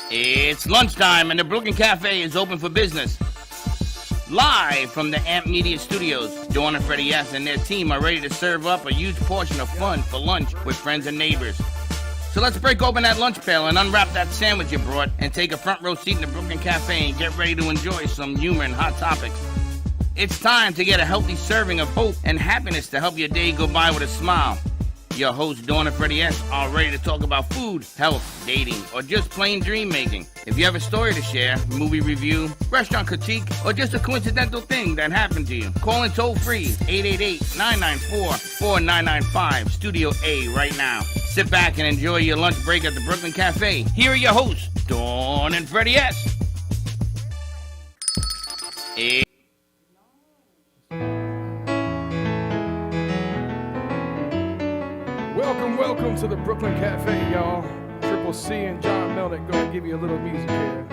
It's lunchtime and the Brooklyn Cafe is open for business. Live from the AMP Media Studios, Dawn and Freddie S. and their team are ready to serve up a huge portion of fun for lunch with friends and neighbors. So let's break open that lunch pail and unwrap that sandwich you brought and take a front row seat in the Brooklyn Cafe and get ready to enjoy some humor and hot topics. It's time to get a healthy serving of hope and happiness to help your day go by with a smile. Your hosts, Dawn and Freddie S., are ready to talk about food, health, dating, or just plain dream making. If you have a story to share, movie review, restaurant critique, or just a coincidental thing that happened to you, call in toll free 888-994-4995, Studio A right now. Sit back and enjoy your lunch break at the Brooklyn Cafe. Here are your hosts, Dawn and Freddie S. Welcome to the Brooklyn Cafe, y'all. Triple C and John Melnick gonna give you a little music here.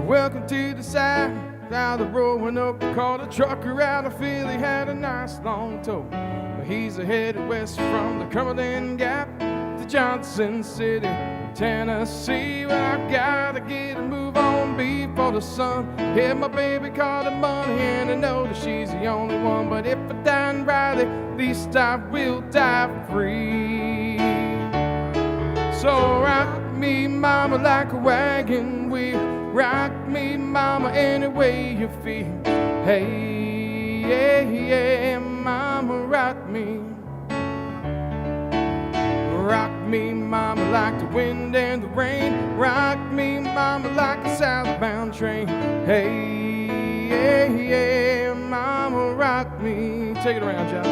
Welcome to the side of the road when up called a trucker out of Philly, had a nice long tow. He's headed west from the Cumberland Gap to Johnson City, Tennessee. Well, I gotta get a move on before the sun hit my baby called the money, and I know that she's the only one. But if I die in Riley, at least I will die free. So rock me, mama, like a wagon wheel. Rock me, mama, any way you feel. Hey, yeah, yeah, mama, rock me. Rock me, mama, like the wind and the rain. Rock me, mama, like a southbound train. Hey, yeah, yeah, mama, rock me. Take it around, John.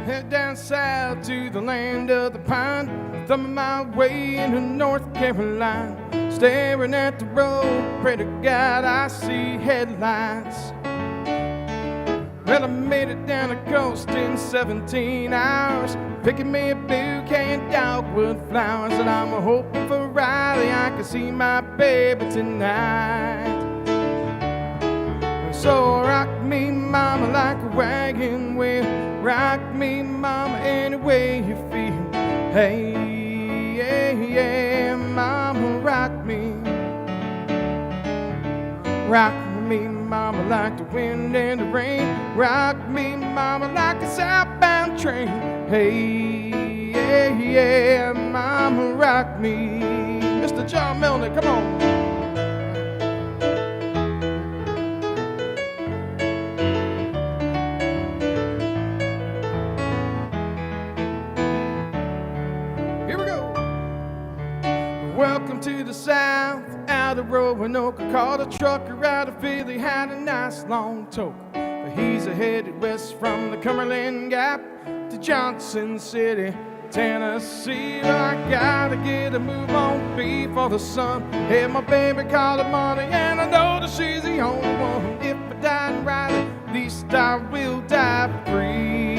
Head down south to the land of the pine, thumbing my way into North Carolina, staring at the road, pray to God I see headlights. Well, I made it down the coast in 17 hours, picking me a bouquet of dogwood flowers, and I'm hoping for Riley I can see my baby tonight. So rock me, mama, like a wagon wheel. Rock me, mama, any way you feel. Hey, yeah, yeah, mama, rock me. Rock me, mama, like the wind and the rain. Rock me, mama, like a southbound train. Hey, yeah, yeah, mama, rock me. Mr. John Melnick, come on. Welcome to the south, out of Roanoke. I called a trucker out of Philly, had a nice long tow. But he's headed west from the Cumberland Gap to Johnson City, Tennessee. Well, I gotta get a move on before the sun hit my baby called the money, and I know that she's the only one. If I die in Riley, at least I will die free.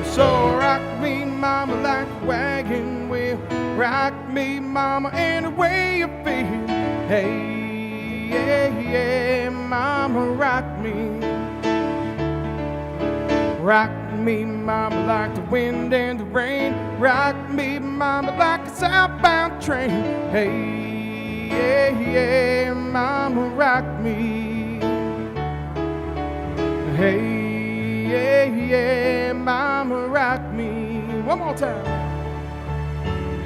So rock me, mama, like a wagon wheel. Rock me, mama, any way you feel. Hey, yeah, yeah, mama, rock me. Rock me, mama, like the wind and the rain. Rock me, mama, like a southbound train. Hey, yeah, yeah, mama, rock me. Hey, yeah, yeah, mama, rock me. One more time.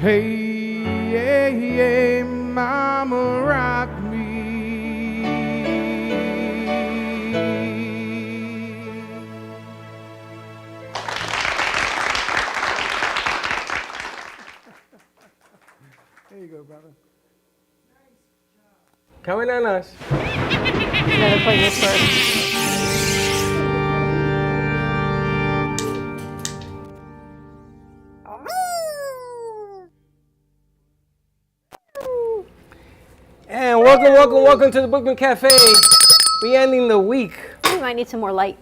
Hey, yeah, yeah, mama, rock me. There you go, brother. Coming on us. You gotta play this first. And welcome to the Brooklyn Cafe. We ending the week. We might need some more light.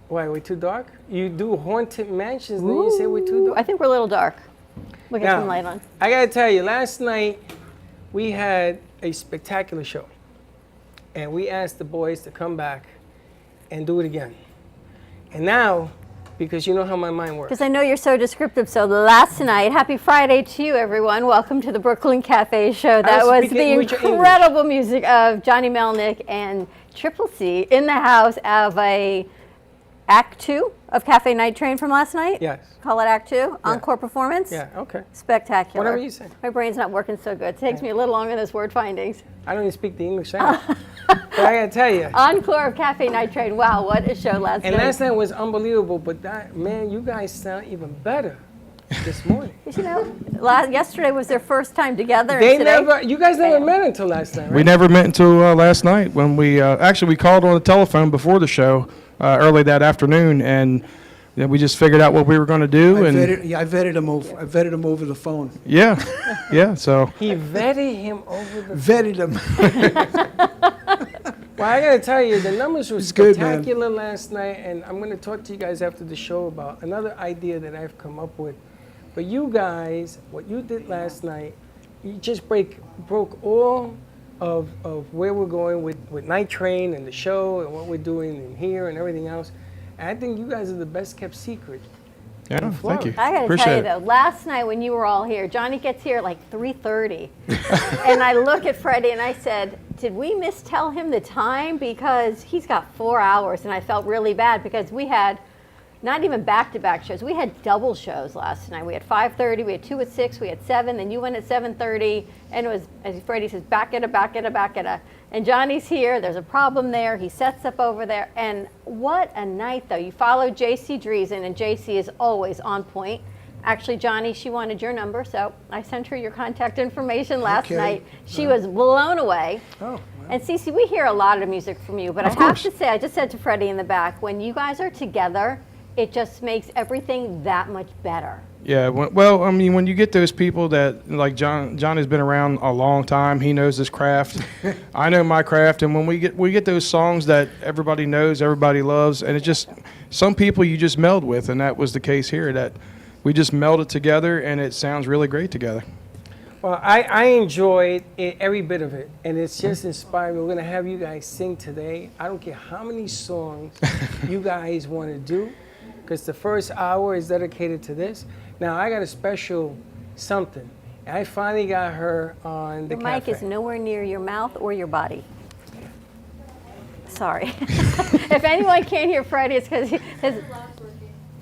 Why, we're too dark? You do haunted mansions, then you say we're too dark? I think we're a little dark. We'll get Now, some light on. I gotta tell you, last night we had a spectacular show. And we asked the boys to come back and do it again. And now, because you know how my mind works. Because I know you're so descriptive. So last night, happy Friday to you, everyone. Welcome to the Brooklyn Cafe Show. That was the incredible music of Johnny Melnick and Triple C in the house of a Act 2 of Cafe Night Train from last night. Yes. Call it Act 2. Encore performance. Yeah, okay. Spectacular. Whatever you say. My brain's not working so good. It takes me a little longer than those word findings. I don't even speak the English language. But I gotta tell you. Encore of Cafe Night Train. Wow, what a show last night. And last night was unbelievable, but that, man, you guys sound even better this morning. You know, yesterday was their first time together. You guys never met until last night, right? We never met until last night when we actually we called on the telephone before the show early that afternoon, and then we just figured out what we were going to do. I vetted him over. I vetted him over the phone. Yeah, yeah. So He vetted him over the Vetted him. Well, I gotta tell you, the numbers were good, man. spectacular last night, and I'm gonna talk to you guys after the show about another idea that I've come up with. But you guys, what you did last night, you just broke all of where we're going with Night Train and the show and what we're doing in here and everything else. And I think you guys are the best kept secret. yeah, thank you. I got to Appreciate tell you it. though, last night when you were all here, Johnny gets here at like 3:30, and I look at Freddie and I said, "Did we mistell him the time? Because he's got 4 hours." And I felt really bad because we had not even back-to-back shows. We had double shows last night. We had 5:30, we had 2 at 6, we had 7, then you went at 7:30, and it was, as Freddie says, back at a. And Johnny's here, there's a problem there, he sets up over there, and what a night though. You followed JC Dreesen, and JC is always on point. Actually, Johnny, she wanted your number, so I sent her your contact information last night. She was blown away. Oh, wow. And Cece, we hear a lot of music from you, but I have to say, I just said to Freddie in the back, when you guys are together, it just makes everything that much better. Yeah, well, I mean, when you get those people that, like John has been around a long time, he knows his craft. I know my craft, and when we get those songs that everybody knows, everybody loves, and it just, some people you just meld with, and that was the case here, that we just melded together, and it sounds really great together. Well, I enjoyed every bit of it, and it's just inspiring. We're going to have you guys sing today. I don't care how many songs you guys want to do, because the first hour is dedicated to this. Now, I got a special something. I finally got her on the Your mic cafe. is nowhere near your mouth or your body. Sorry. If anyone can't hear Freddie, it's because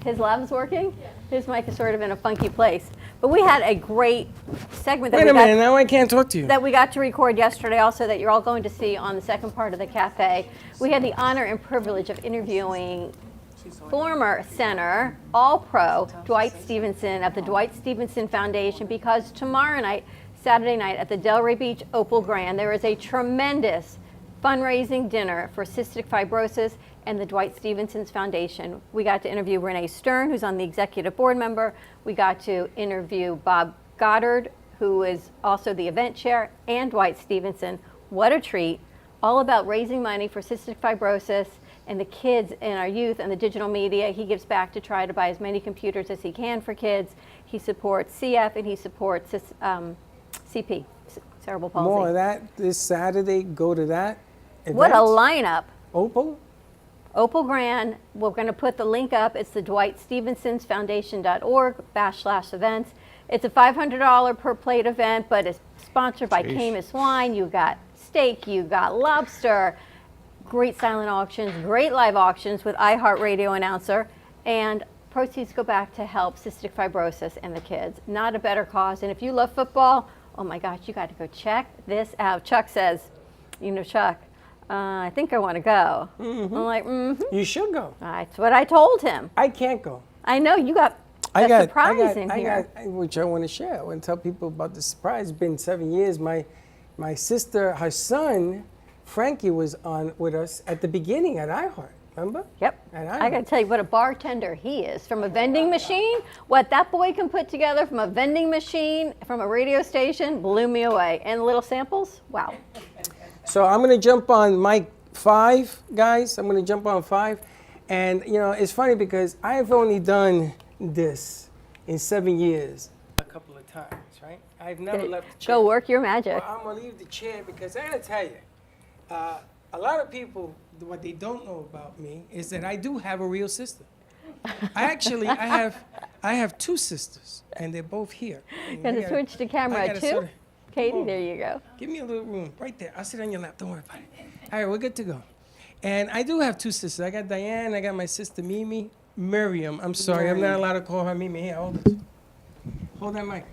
his lab's working? Yeah. His mic is sort of in a funky place. But we had a great segment that Wait a minute, now I can't talk to you. that we got to record yesterday also that you're all going to see on the second part of the cafe. We had the honor and privilege of interviewing former center, all-pro, Dwight Stephenson of the Dwight Stephenson Foundation, because tomorrow night, Saturday night, at the Delray Beach Opal Grand, there is a tremendous fundraising dinner for cystic fibrosis and the Dwight Stephenson's Foundation. We got to interview Rene Stern, who's on the executive board member. We got to interview Bob Goddard, who is also the event chair, and Dwight Stephenson. What a treat. All about raising money for cystic fibrosis and the kids and our youth and the digital media. He gives back to try to buy as many computers as he can for kids. He supports CF and he supports CP, cerebral palsy. More of that this Saturday. Go to that event. What a lineup. Opal? Opal Grand. We're going to put the link up. It's the dwightstephensonsfoundation.org/events. It's a $500 per plate event, but it's sponsored by Camus Wine. You got steak, you got lobster, great silent auctions, great live auctions with iHeartRadio announcer, and proceeds go back to help cystic fibrosis and the kids. Not a better cause. And if you love football, oh my gosh, you got to go check this out. Chuck says, you know, Chuck, I think I want to go. I'm like, You should go. That's what I told him. I can't go. I know you got a surprise in here. Which I want to share. I want to tell people about the surprise. It's been 7 years. My sister, her son, Frankie, was on with us at the beginning at iHeart. Remember? Yep. I got to tell you what a bartender he is. From a vending machine, what that boy can put together from a vending machine, from a radio station, blew me away. And little samples, wow. So I'm going to jump on mic 5, guys. I'm going to jump on 5. And, you know, it's funny because I've only done this in 7 years a couple of times, right? I've never left the chair. Go work your magic. Well, I'm going to leave the chair because I got to tell you, a lot of people, what they don't know about me is that I do have a real sister. I have 2 sisters, and they're both here. And Got I to gotta- switch to I camera gotta too. sorta- Katie, Oh. there you go. Give me a little room right there. I'll sit on your lap. Don't worry about it. All right, we're good to go. And I do have 2 sisters. I got Diane. I got my sister Mimi. Miriam. I'm sorry. I'm not allowed to call her Mimi. Here, hold it. Hold that mic.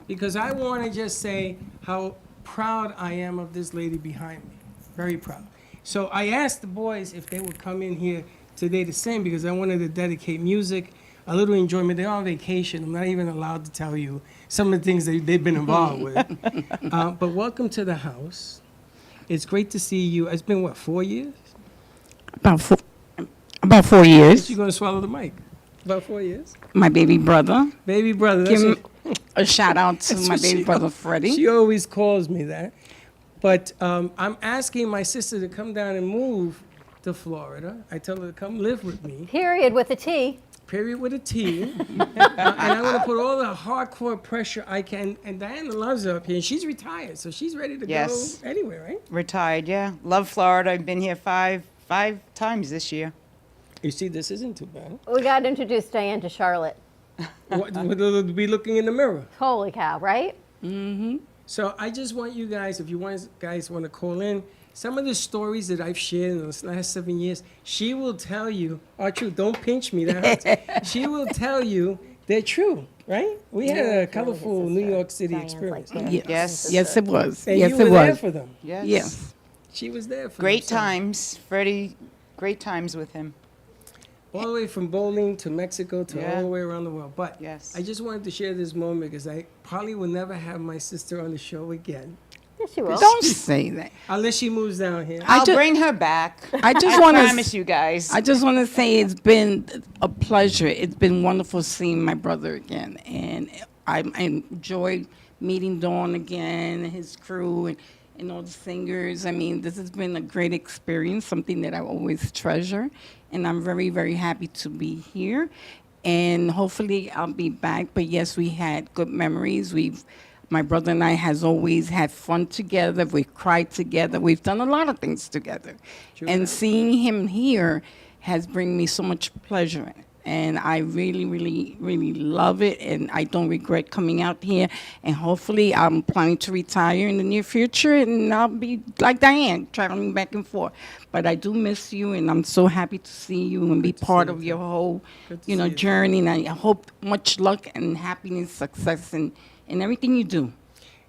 Because I want to just say how proud I am of this lady behind me. Very proud. So I asked the boys if they would come in here today to sing because I wanted to dedicate music, a little enjoyment. They're on vacation. I'm not even allowed to tell you some of the things they've been involved with. But welcome to the house. It's great to see you. It's been, what, 4 years? About 4 years. You're going to swallow the mic. About 4 years. My baby brother. Baby brother. Give That's him a shout out to That's my what baby she- brother Freddie. She always calls me that. But I'm asking my sister to come down and move to Florida. I tell her to come live with me, Period with a T. period with a T. And I'm going to put all the hardcore pressure I can. And Diana loves her up here. And she's retired, so she's ready to Yes. go anywhere, right? Retired, yeah. Love Florida. I've been here five times this year. You see, this isn't too bad. We got to introduce Diane to Charlotte. We'll be looking in the mirror. Holy cow, right? So I just want you guys, if you guys want to call in, some of the stories that I've shared in the last 7 years, she will tell you are true. Don't pinch me, that hurts. She will tell you they're true, right? We had a colorful New York City experience. Yes. Yes, it was. And yes, you it were there was. for them. Yes. Yes. She was there for Great them. So, times. Freddie, great times with him. all the way from bowling to Mexico to Yeah. all the way around the world. But Yes. I just wanted to share this moment because I probably will never have my sister on the show again. Yes, you will. Don't say that. Unless she moves down here. I'll ju- bring her back. I just I want promise to. you guys. I just want to say it's been a pleasure. It's been wonderful seeing my brother again, and I enjoyed meeting Dawn again, and his crew, and all the singers. I mean, this has been a great experience, something that I always treasure, and I'm very, very happy to be here. And hopefully I'll be back. But yes, we had good memories. My brother and I has always had fun together. We've cried together. We've done a lot of things together. And seeing him here has bring me so much pleasure. And I really, really, really love it. And I don't regret coming out here. And hopefully I'm planning to retire in the near future. And I'll be like Diane, traveling back and forth. But I do miss you. And I'm so happy to see you and be part of your whole, journey. And I hope much luck and happiness, success, and everything you do.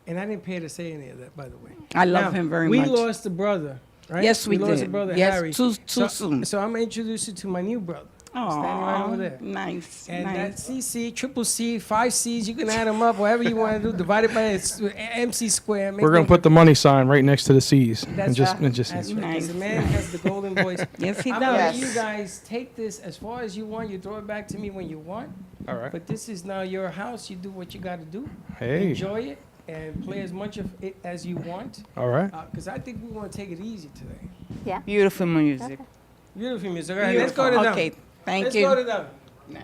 And I didn't pay to say any of that, by the way. I love him very much. We lost a brother, right? Yes, we lost did. a brother, Yes, Harry. too so, soon. So I'm going to introduce you to my new brother. Standing right over there. Nice. And nice. that CC, triple C, 5 C's, you can add them up, whatever you want to do, divided by MC square. We're gonna put the money sign right next to the C's. That's and just, right. and just That's right. 'Cause Nice. the man has the golden voice. Yes, he I'm does. gonna let Yes. you guys take this as far as you want. You throw it back to me when you want. all right. But this is now your house. You do what you got to do. Hey, Enjoy it and play as much of it as you want. all right. Because I think we want to take it easy today. Yeah. Beautiful music. Beautiful music. All right, let's go to them. Okay, thank Let's you. go to them. Nice.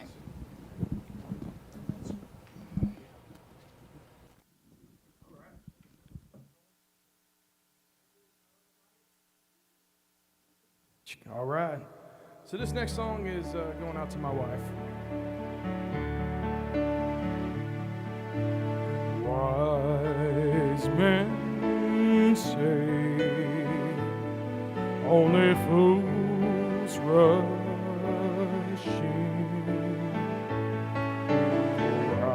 All right. So this next song is going out to my wife. Wise men say only fools rush in. I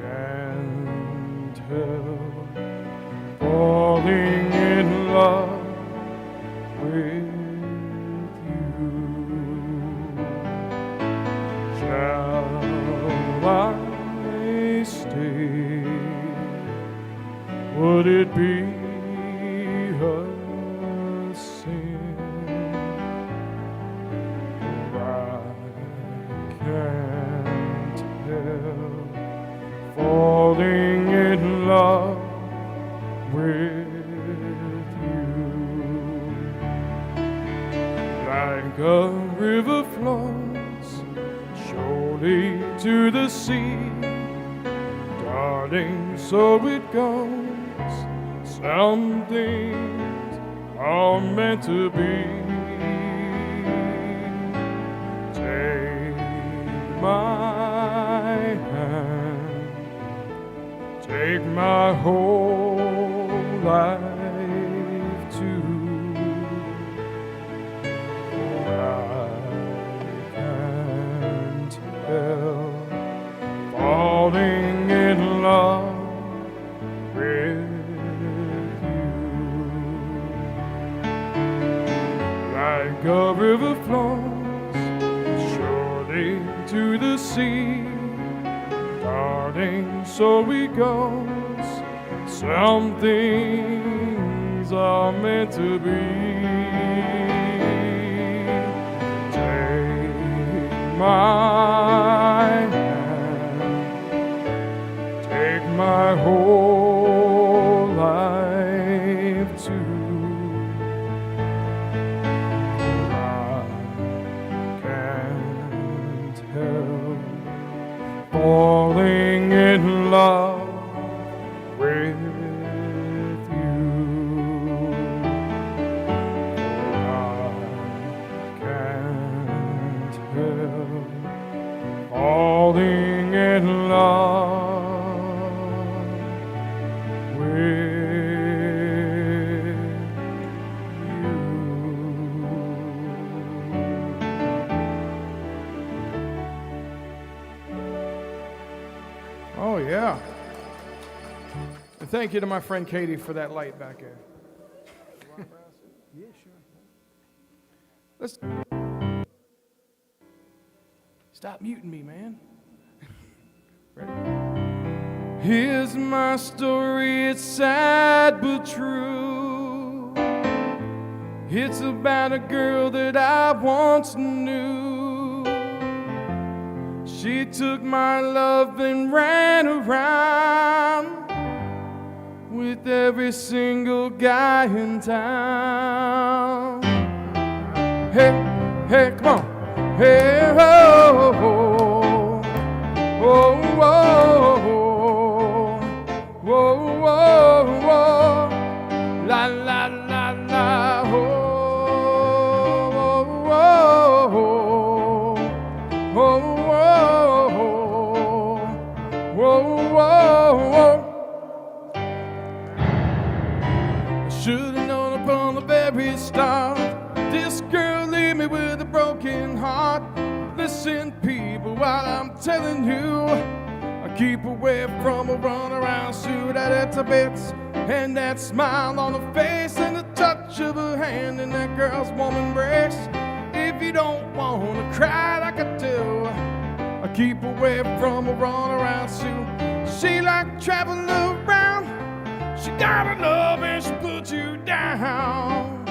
can't help falling in love with you. Shall I stay? Would it be a sin? I can't help falling in love with you. Like like a river flows surely to the sea. Darling, so it goes. Some things are meant to be. Take my hand, take my whole life too. I can't help falling in love with you. Like a river flows surely to the sea. Darling, so it goes. Some things are meant to be. Take my hand, take my whole life too. I can't help falling in love with you. I can't help falling in love with you. Oh, yeah. And thank you to my friend Katie for that light back there. Yeah, sure. Let's stop muting me, man. Ready? Here's my story, it's sad but true. It's about a girl that I once knew. She took my love and ran around with every single guy in town. Hey, hey, come on. Hey, oh, oh, oh, oh, oh, oh, oh, la, la, la, la, oh, oh, oh, oh, oh, oh, oh. Should've known upon the very start, this girl leave me with a broken heart. Listen, people, while I'm telling you, I keep away from a runaround suit at her bits, and that smile on her face, and the touch of her hand in that girl's warm embrace. If you don't wanna cry like I do, I keep away from a runaround suit. She like traveling around. She got a love and she put you down.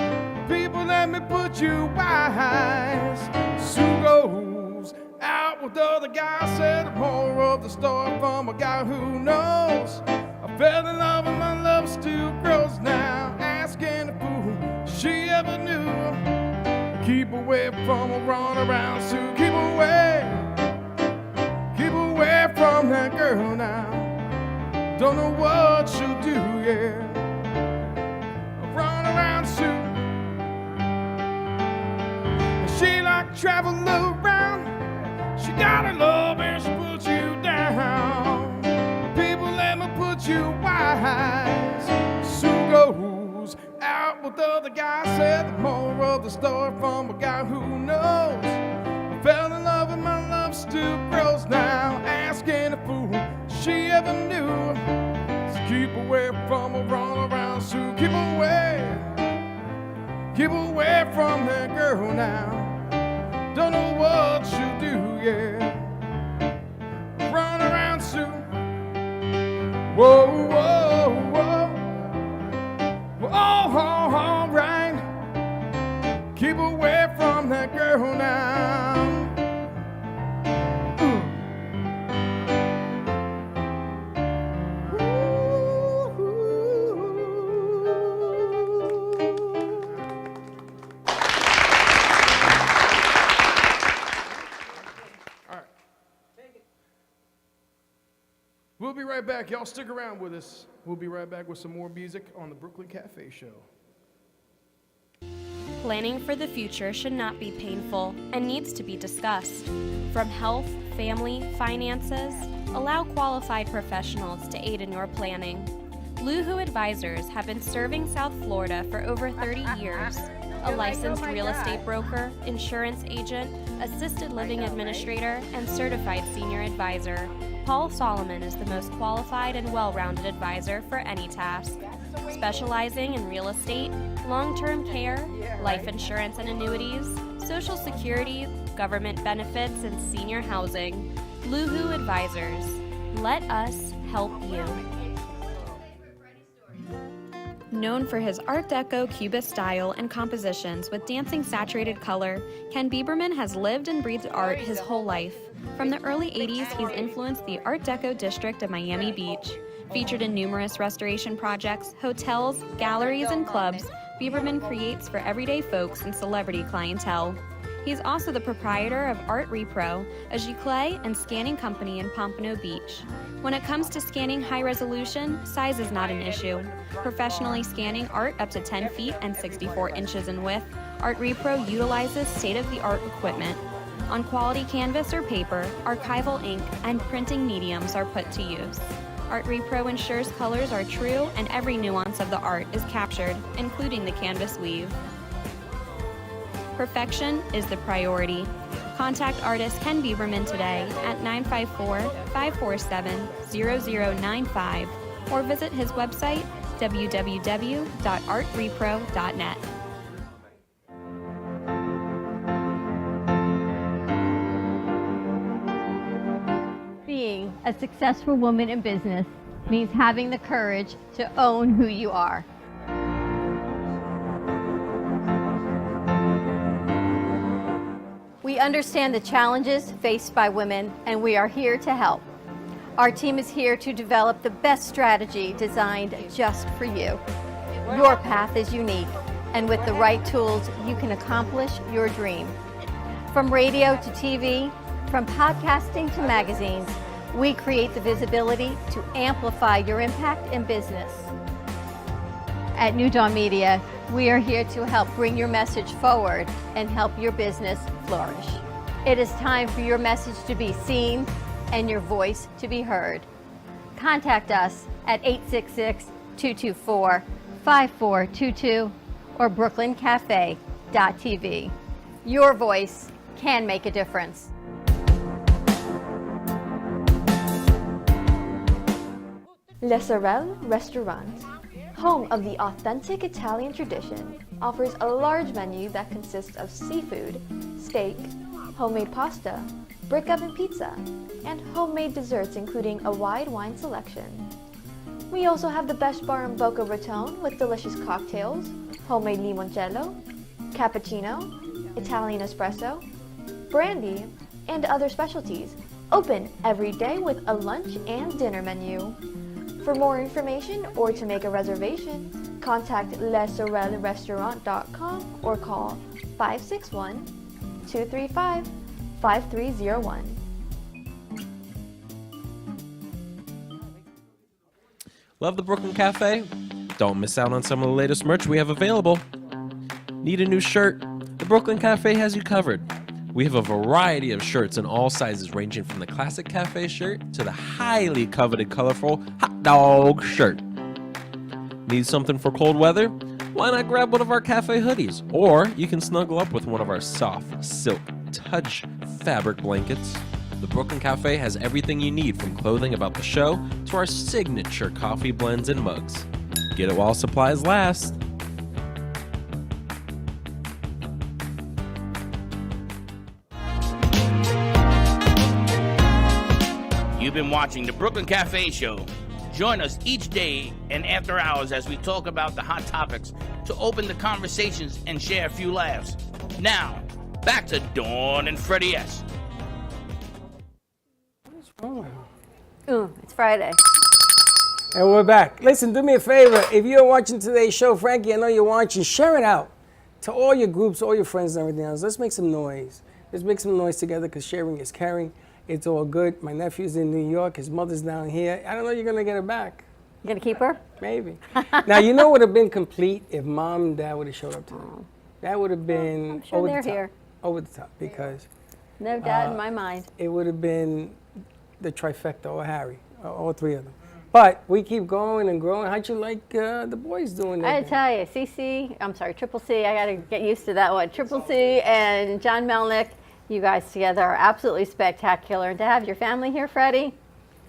People, let me put you wise. Sue goes out with other guys. Said the moral of the story from a guy who knows. I fell in love and my love still grows now. Asking a fool she ever knew. Keep away from a runaround Sue. Keep away from that girl now. Don't know what she'll do, yeah. Run around Sue. She like travel around. She got her love and she puts you down. People, let me put you wise. Sue goes out with other guys. Said the moral of the story from a guy who knows. I fell in love and my love still grows now. Asking a fool she ever knew. So keep away from a runaround Sue. Keep away from that girl now. Don't know what she'll do, yeah. Run around Sue. Whoa, whoa, whoa. Well, all right. Keep away from that girl now. right back. Y'all stick around with us. We'll be right back with some more music on the Brooklyn Cafe Show. Planning for the future should not be painful and needs to be discussed. From health, family, finances, allow qualified professionals to aid in your planning. Luhu Advisors have been serving South Florida for over 30 years. A licensed real estate broker, insurance agent, assisted living administrator, and certified senior advisor, Paul Solomon is the most qualified and well-rounded advisor for any task. Specializing in real estate, long-term care, life insurance and annuities, Social Security, government benefits, and senior housing. Luhu Advisors. Let us help you. Known for his Art Deco Cubist style and compositions with dancing saturated color, Ken Bieberman has lived and breathed art his whole life. From the early 80s, he's influenced the Art Deco district of Miami Beach. Featured in numerous restoration projects, hotels, galleries, and clubs, Bieberman creates for everyday folks and celebrity clientele. He's also the proprietor of Art Repro, a giclée and scanning company in Pompano Beach. When it comes to scanning high resolution, size is not an issue. Professionally scanning art up to 10 feet and 64 inches in width, Art Repro utilizes state-of-the-art equipment. On quality canvas or paper, archival ink and printing mediums are put to use. Art Repro ensures colors are true and every nuance of the art is captured, including the canvas weave. Perfection is the priority. Contact artist Ken Bieberman today at 954-547-0095 or visit his website www.artrepro.net. Being a successful woman in business means having the courage to own who you are. We understand the challenges faced by women, and we are here to help. Our team is here to develop the best strategy designed just for you. Your path is unique, and with the right tools, you can accomplish your dream. From radio to TV, from podcasting to magazines, we create the visibility to amplify your impact in business. At New Dawn Media, we are here to help bring your message forward and help your business flourish. It is time for your message to be seen and your voice to be heard. Contact us at 866-224-5422 or brooklyncafe.tv. Your voice can make a difference. Le Sorel Restaurant, home of the authentic Italian tradition, offers a large menu that consists of seafood, steak, homemade pasta, brick oven pizza, and homemade desserts including a wide wine selection. We also have the best bar in Boca Raton with delicious cocktails, homemade limoncello, cappuccino, Italian espresso, brandy, and other specialties, open every day with a lunch and dinner menu. For more information or to make a reservation, contact lesorelrestaurant.com or call 561-235-5301. Love the Brooklyn Cafe? Don't miss out on some of the latest merch we have available. Need a new shirt? The Brooklyn Cafe has you covered. We have a variety of shirts in all sizes, ranging from the classic cafe shirt to the highly coveted colorful hot dog shirt. Need something for cold weather? Why not grab one of our cafe hoodies? Or you can snuggle up with one of our soft silk touch fabric blankets. The Brooklyn Cafe has everything you need, from clothing about the show to our signature coffee blends and mugs. Get it while supplies last. You've been watching the Brooklyn Cafe Show. Join us each day and after hours as we talk about the hot topics to open the conversations and share a few laughs. Now, back to Dawn and Freddie S. It's Friday. And we're back. Listen, do me a favor. If you're watching today's show, Frankie, I know you're watching, share it out to all your groups, all your friends and everything else. Let's make some noise. Let's make some noise together, because sharing is caring. It's all good. My nephew's in New York. His mother's down here. I don't know you're going to get her back. You gonna keep her? Maybe. Now, you know what would have been complete if Mom and Dad would have showed up today. That would have been I'm sure over they're the top. here. Over the top, because No doubt in my mind. it would have been the trifecta, or Harry, all three of them. But we keep going and growing. How'd you like the boys doing I their gotta thing? tell you, Triple C, I gotta get used to that one. Triple C and John Melnick, you guys together are absolutely spectacular. And to have your family here, Freddie,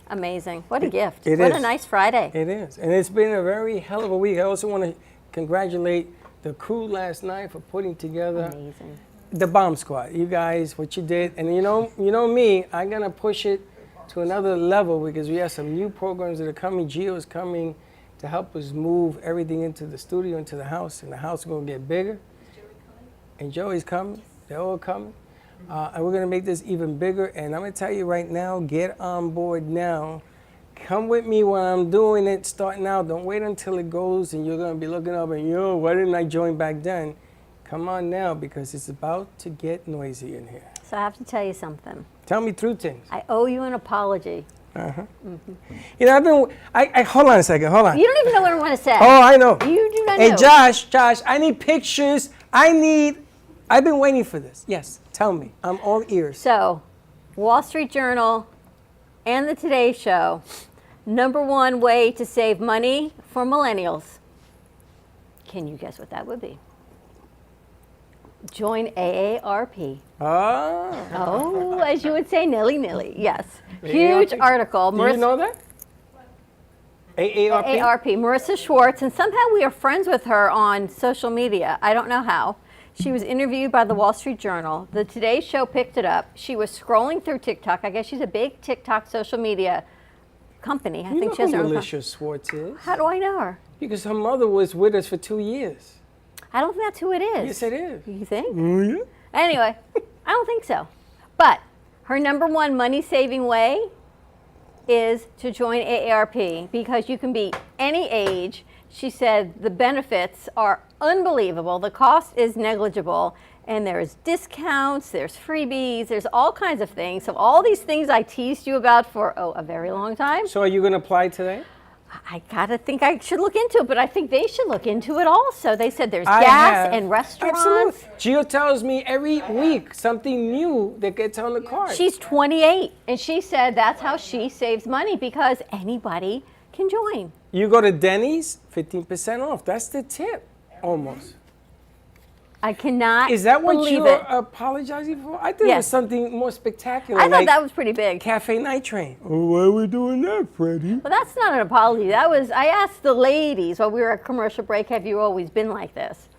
amazing. What a gift. It What is. a nice Friday. It is. And it's been a very hell of a week. I also want to congratulate the crew last night for putting together Amazing. the Bomb Squad. You guys, what you did. And you know me, I'm going to push it to another level because we have some new programs that are coming. Gio is coming to help us move everything into the studio, into the house. And the house is going to get bigger. And Joey's coming. They're all coming. And we're going to make this even bigger. And I'm going to tell you right now, get on board now. Come with me when I'm doing it, starting out. Don't wait until it goes and you're going to be looking up and, yo, why didn't I join back then? Come on now, because it's about to get noisy in here. So I have to tell you something. Tell me through things. I owe you an apology. You know, hold on a second, hold on. You don't even know what I want to say. Oh, I know. You do not Hey, know. Josh, I need pictures. I've been waiting for this. Yes, tell me. I'm all ears. So, Wall Street Journal and the Today Show, #1 way to save money for millennials. Can you guess what that would be? Join AARP. Oh, as you would say, nilly-nilly. Yes. Huge AARP? article. Do you know that? AARP? AARP. Marissa Schwartz, and somehow we are friends with her on social media. I don't know how. She was interviewed by the Wall Street Journal. The Today Show picked it up. She was scrolling through TikTok. I guess she's a big TikTok social media company. I You think know she has who her own Melissa Schwartz is? How do I know her? Because her mother was with us for 2 years. I don't think that's who it is. Yes, it is. You think? Oh, yeah? Anyway, I don't think so. But her #1 money-saving way is to join AARP because you can be any age. She said the benefits are unbelievable. The cost is negligible. And there's discounts, there's freebies, there's all kinds of things. So all these things I teased you about for, a very long time. So are you going to apply today? I gotta think I should look into it, but I think they should look into it also. They said there's gas and restaurants. Absolutely. Gio tells me every week something new that gets on the card. She's 28, and she said that's how she saves money because anybody can join. You go to Denny's, 15% off. That's the tip, almost. I cannot Is that what believe you're it. apologizing for? I thought it was Yes. something more spectacular. I thought like that was pretty big. Cafe Night Train. Oh, why are we doing that, Freddie? Well, that's not an apology. That was, I asked the ladies while we were at commercial break, have you always been like this?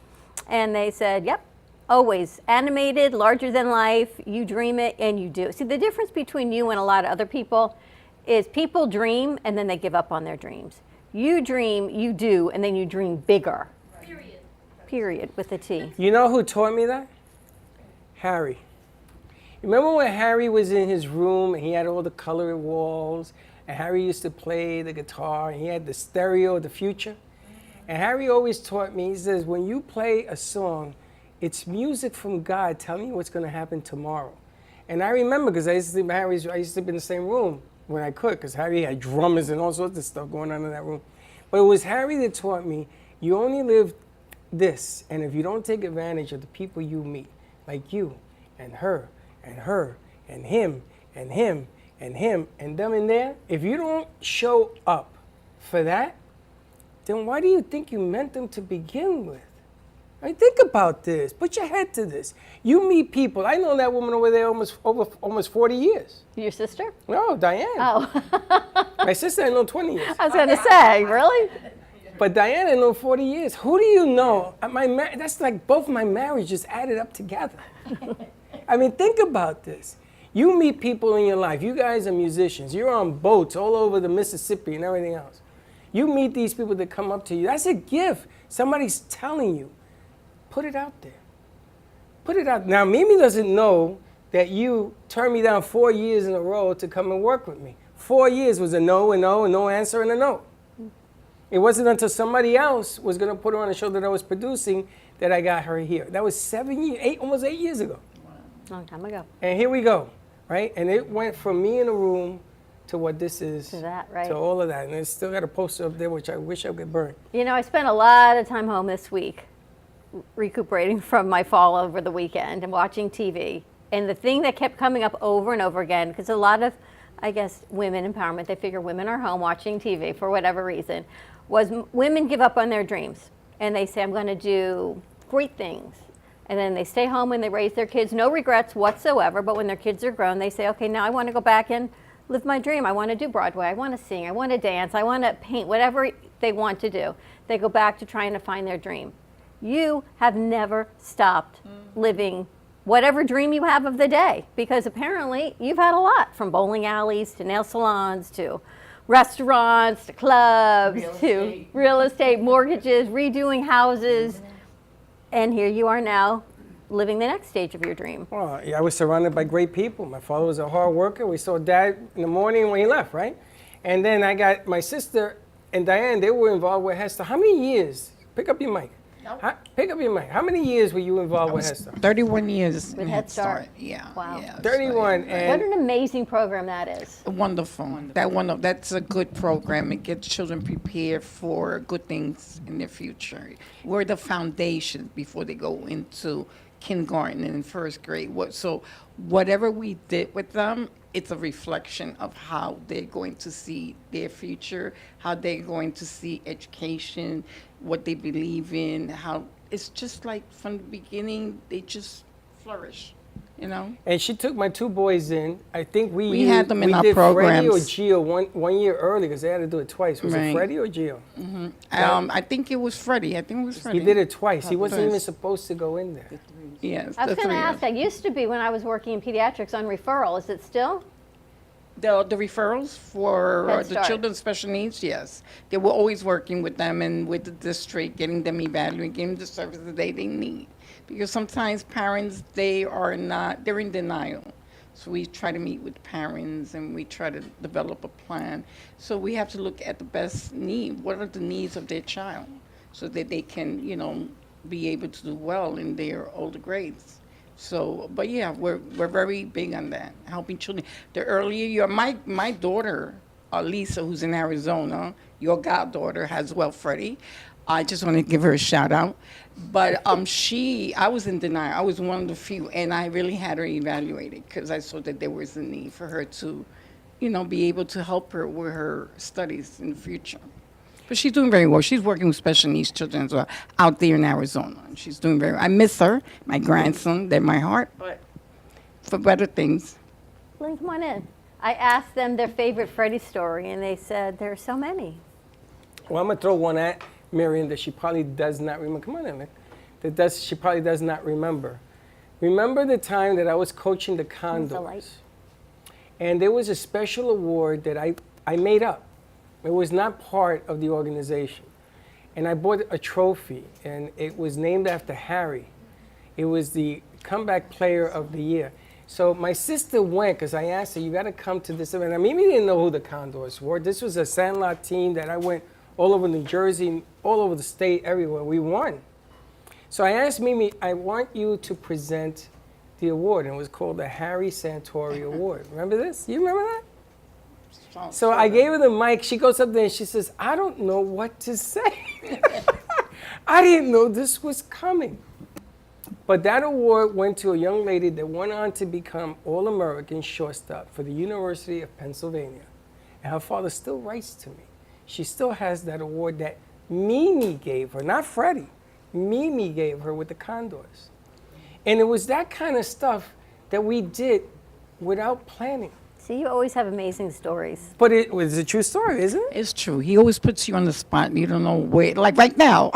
And they said, yep, always. Animated, larger than life, you dream it and you do. See, the difference between you and a lot of other people is people dream and then they give up on their dreams. You dream, you do, and then you dream bigger. Period, with a T. You know who taught me that? Harry. Remember when Harry was in his room and he had all the colored walls and Harry used to play the guitar and he had the stereo of the future? And Harry always taught me, he says, when you play a song, it's music from God telling you what's going to happen tomorrow. And I remember because I used to sleep in the same room when I could because Harry had drummers and all sorts of stuff going on in that room. But it was Harry that taught me, you only live this, and if you don't take advantage of the people you meet, like you and her and her and him and him and him and them in there, if you don't show up for that, then why do you think you meant them to begin with? I mean, think about this. Put your head to this. You meet people. I know that woman over there almost 40 years. Your sister? No, Diane. Oh. My sister I know 20 years. I was going to say, really? But Diana, I know 40 years. Who do you know? That's like both my marriages added up together. I mean, think about this. You meet people in your life. You guys are musicians. You're on boats all over the Mississippi and everything else. You meet these people that come up to you. That's a gift. Somebody's telling you. Put it out there. Put it out. Now, Mimi doesn't know that you turned me down 4 years in a row to come and work with me. 4 years was a no, a no, a no answer, and a no. It wasn't until somebody else was going to put her on a show that I was producing that I got her here. That was 7 years, almost 8 years ago. Long time ago. And here we go. right? And it went from me in a room to what this is, To that, right. to all of that. And it's still got a poster up there, which I wish I could burn. You know, I spent a lot of time home this week recuperating from my fall over the weekend and watching TV. And the thing that kept coming up over and over again, because a lot of, I guess, women empowerment, they figure women are home watching TV for whatever reason, was women give up on their dreams. And they say, I'm going to do great things. And then they stay home and they raise their kids, no regrets whatsoever. But when their kids are grown, they say, okay, now I want to go back and live my dream. I want to do Broadway. I want to sing. I want to dance. I want to paint. Whatever they want to do, they go back to trying to find their dream. You have never stopped living whatever dream you have of the day, because apparently you've had a lot, from bowling alleys to nail salons to restaurants to clubs to real estate, mortgages, redoing houses. And here you are now living the next stage of your dream. Well, yeah, I was surrounded by great people. My father was a hard worker. We saw Dad in the morning when he left, right? And then I got my sister and Diane, they were involved with Hester. How many years? Pick up your mic. Pick up your mic. How many years were you involved with Hester? 31 years With in Head Start. Yeah. Wow. Yeah, 31. What And an amazing program that is. Wonderful. That's a good program. It gets children prepared for good things in their future. We're the foundation before they go into kindergarten and first grade. So whatever we did with them, it's a reflection of how they're going to see their future, how they're going to see education, what they believe in, how it's just like from the beginning, they just flourish, you know? And she took my two boys in. I think we had them in our did programs. Freddie or Gio one year early because they had to do it twice. Was it Right. Freddie or Gio? I think it was Freddie. He did it twice. He wasn't even supposed to go in there. Yes. I was the going to three of ask, I used to be when I was working in pediatrics on referral. Is it still? The referrals for Head the Start. children's special needs, yes. They were always working with them and with the district, getting them evaluated, getting them the services they need. Because sometimes parents, they're in denial. So we try to meet with parents and we try to develop a plan. So we have to look at the best need. What are the needs of their child? So that they can, be able to do well in their older grades. So, but yeah, we're very big on that, helping children. The earlier you are, my daughter, Lisa, who's in Arizona, your goddaughter, has Freddie. I just want to give her a shout out. But I was in denial. I was one of the few, and I really had her evaluated because I saw that there was a need for her to, be able to help her with her studies in the future. But she's doing very well. She's working with special needs children as well out there in Arizona. And she's doing very well. I miss her, my grandson, they're my heart, but for better things. Lynn, come on in. I asked them their favorite Freddie story, and they said there are so many. Well, I'm going to throw one at Miriam that she probably does not remember. Come on in, man. She probably does not remember. Remember the time that I was coaching the Condors? And there was a special award that I made up. It was not part of the organization. And I bought a trophy, and it was named after Harry. It was the comeback player of the year. So my sister went, because I asked her, you got to come to this event. I mean, we didn't know who the Condors were. This was a Sandlot team that I went all over New Jersey, all over the state, everywhere. We won. So I asked Mimi, I want you to present the award. And it was called the Harry Santori Award. Remember this? You remember that? So I gave her the mic. She goes up there and she says, I don't know what to say. I didn't know this was coming. But that award went to a young lady that went on to become All-American shortstop for the University of Pennsylvania. And her father still writes to me. She still has that award that Mimi gave her, not Freddie. Mimi gave her with the Condors. And it was that kind of stuff that we did without planning. See, you always have amazing stories. But it was a true story, isn't it? It's true. He always puts you on the spot. You don't know where. Like right now,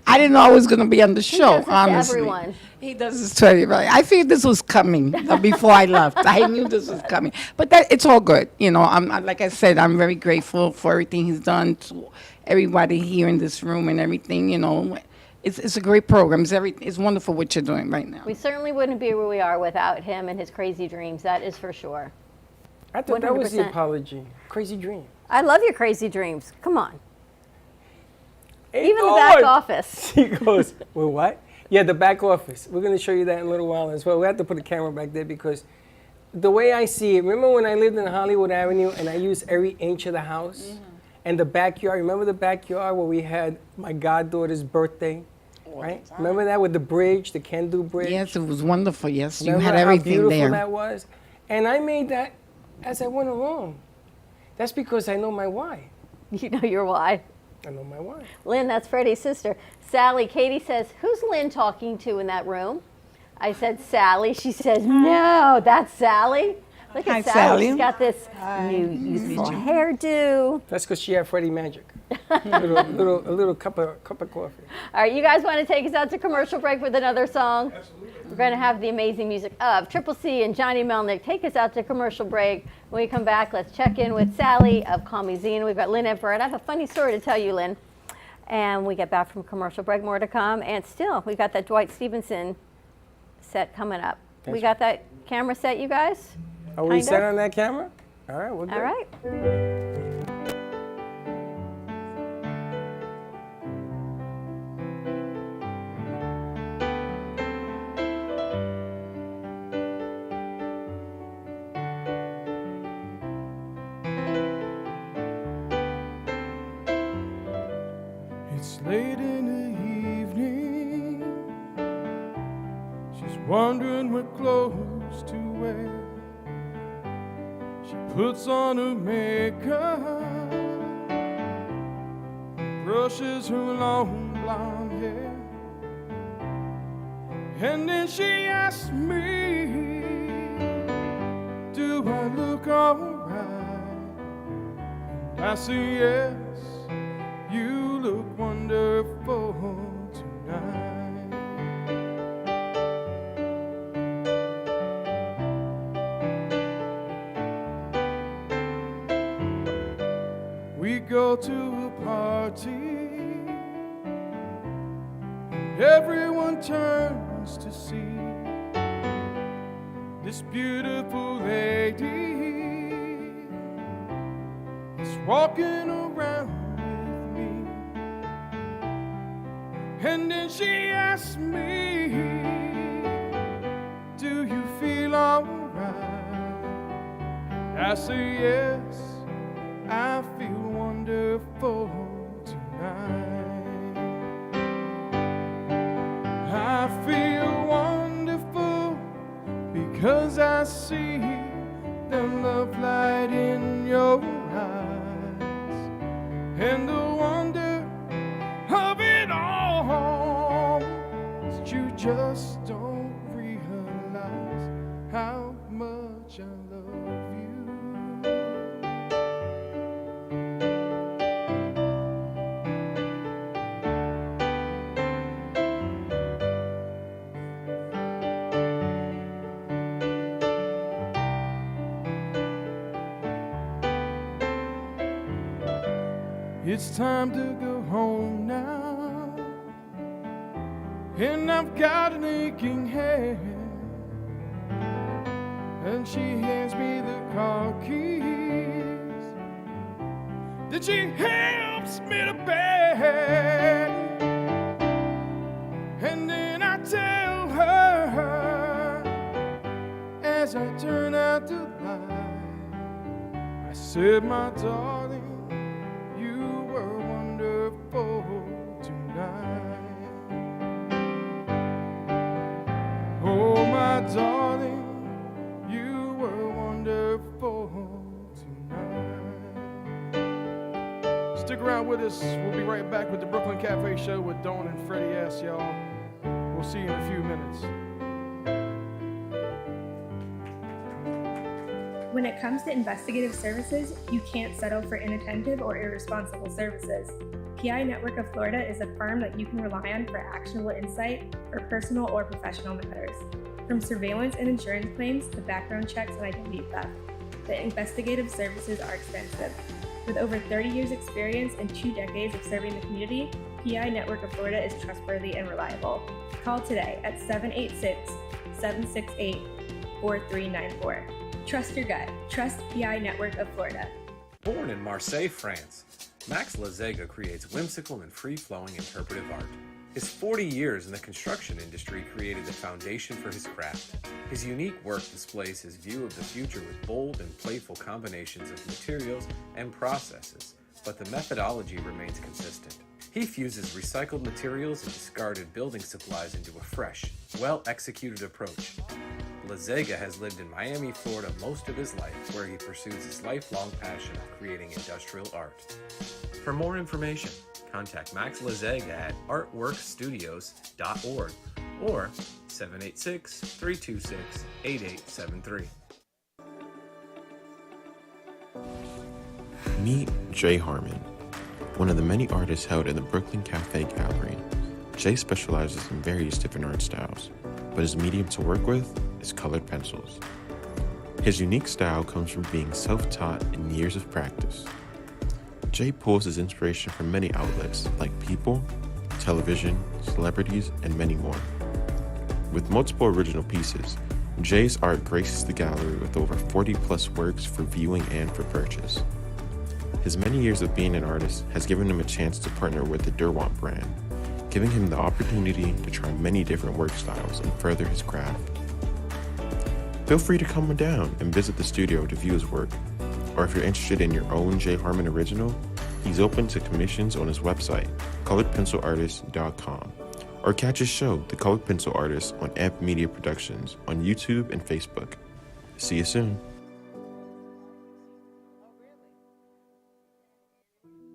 I didn't know I was going to be on the show, He does this honestly. to everyone. He does this to everybody. I figured this was coming before I left. I knew this was coming. But it's all good. Like I said, I'm very grateful for everything he's done to everybody here in this room and everything, It's a great program. It's wonderful what you're doing right now. We certainly wouldn't be where we are without him and his crazy dreams. That is for sure. I thought that was the 100%. apology. Crazy dream. I love your crazy dreams. Come on. Hey, Even the back office. He goes, well, what? Yeah, the back office. We're going to show you that in a little while as well. We have to put a camera back there because the way I see it, remember when I lived in Hollywood Avenue and I used every inch of the house? And the backyard, remember the backyard where we had my goddaughter's birthday? Right? Remember that with the bridge, the Can-Do bridge? Yes, it was wonderful. Yes, you Remember had how everything beautiful there. that was? And I made that as I went along. That's because I know my why. You know your why. I know my why. Lynn, that's Freddie's sister. Sally, Katie says, who's Lynn talking to in that room? I said, Sally. She says, no, that's Sally. Look Hi, at Sally. Sally. She's got this new youthful hairdo. That's because she had Freddie Magic. a little cup of coffee. All right, you guys want to take us out to commercial break with another song? Absolutely. We're going to have the amazing music of Triple C and Johnny Melnick take us out to commercial break. When we come back, let's check in with Sally of Call Me Zena. We've got Lynn Everett. I have a funny story to tell you, Lynn. And we get back from commercial break, more to come. And still, we got that Dwight Stephenson set coming up. We got that camera set, you guys? Are we set on that camera? All right, we're good. All right. It's late in the evening. She's wondering what clothes to wear. She puts on her makeup, brushes her long blonde hair, and then she asks me, do I look alright? I say yes. You look wonderful tonight. We go to a party, and everyone turns to see this beautiful lady is walking around. And then she asked me, do you feel alright? I say yes, I feel wonderful tonight. I feel wonderful because I see the love light in your eyes and the wonder of it all. You just don't realize how much I love you. It's time to go home now. And I've got an aching head, and she hands me the car keys, then she helps me to bed, and then I tell her as I turn out the light, I said, my darling, you were wonderful tonight. Oh, my darling, you were wonderful tonight. Stick around with us. We'll be right back with the Brooklyn Cafe Show with Dawn and Freddie S, y'all. We'll see you in a few minutes. When it comes to investigative services, you can't settle for inattentive or irresponsible services. PI Network of Florida is a firm that you can rely on for actionable insight for personal or professional matters. From surveillance and insurance claims to background checks and identity theft, the investigative services are extensive. With over 30 years experience and 2 decades of serving the community, PI Network of Florida is trustworthy and reliable. Call today at 786-768-4394. Trust your gut. Trust PI Network of Florida. Born in Marseille, France, Max Lazega creates whimsical and free-flowing interpretive art. His 40 years in the construction industry created the foundation for his craft. His unique work displays his view of the future with bold and playful combinations of materials and processes, but the methodology remains consistent. He fuses recycled materials and discarded building supplies into a fresh, well-executed approach. Lazega has lived in Miami, Florida most of his life, where he pursues his lifelong passion of creating industrial art. For more information, contact Max Lazega at artworkstudios.org or 786-326-8873. Meet Jay Harmon, one of the many artists held in the Brooklyn Cafe Gallery. Jay specializes in various different art styles, but his medium to work with is colored pencils. His unique style comes from being self-taught and years of practice. Jay pulls his inspiration from many outlets like people, television, celebrities, and many more. With multiple original pieces, Jay's art graces the gallery with over 40-plus works for viewing and for purchase. His many years of being an artist has given him a chance to partner with the Derwent brand, giving him the opportunity to try many different work styles and further his craft. Feel free to come down and visit the studio to view his work, or if you're interested in your own Jay Harmon original, he's open to commissions on his website, coloredpencilartist.com, or catch his show, The Colored Pencil Artist, on Amp Media Productions on YouTube and Facebook. See you soon.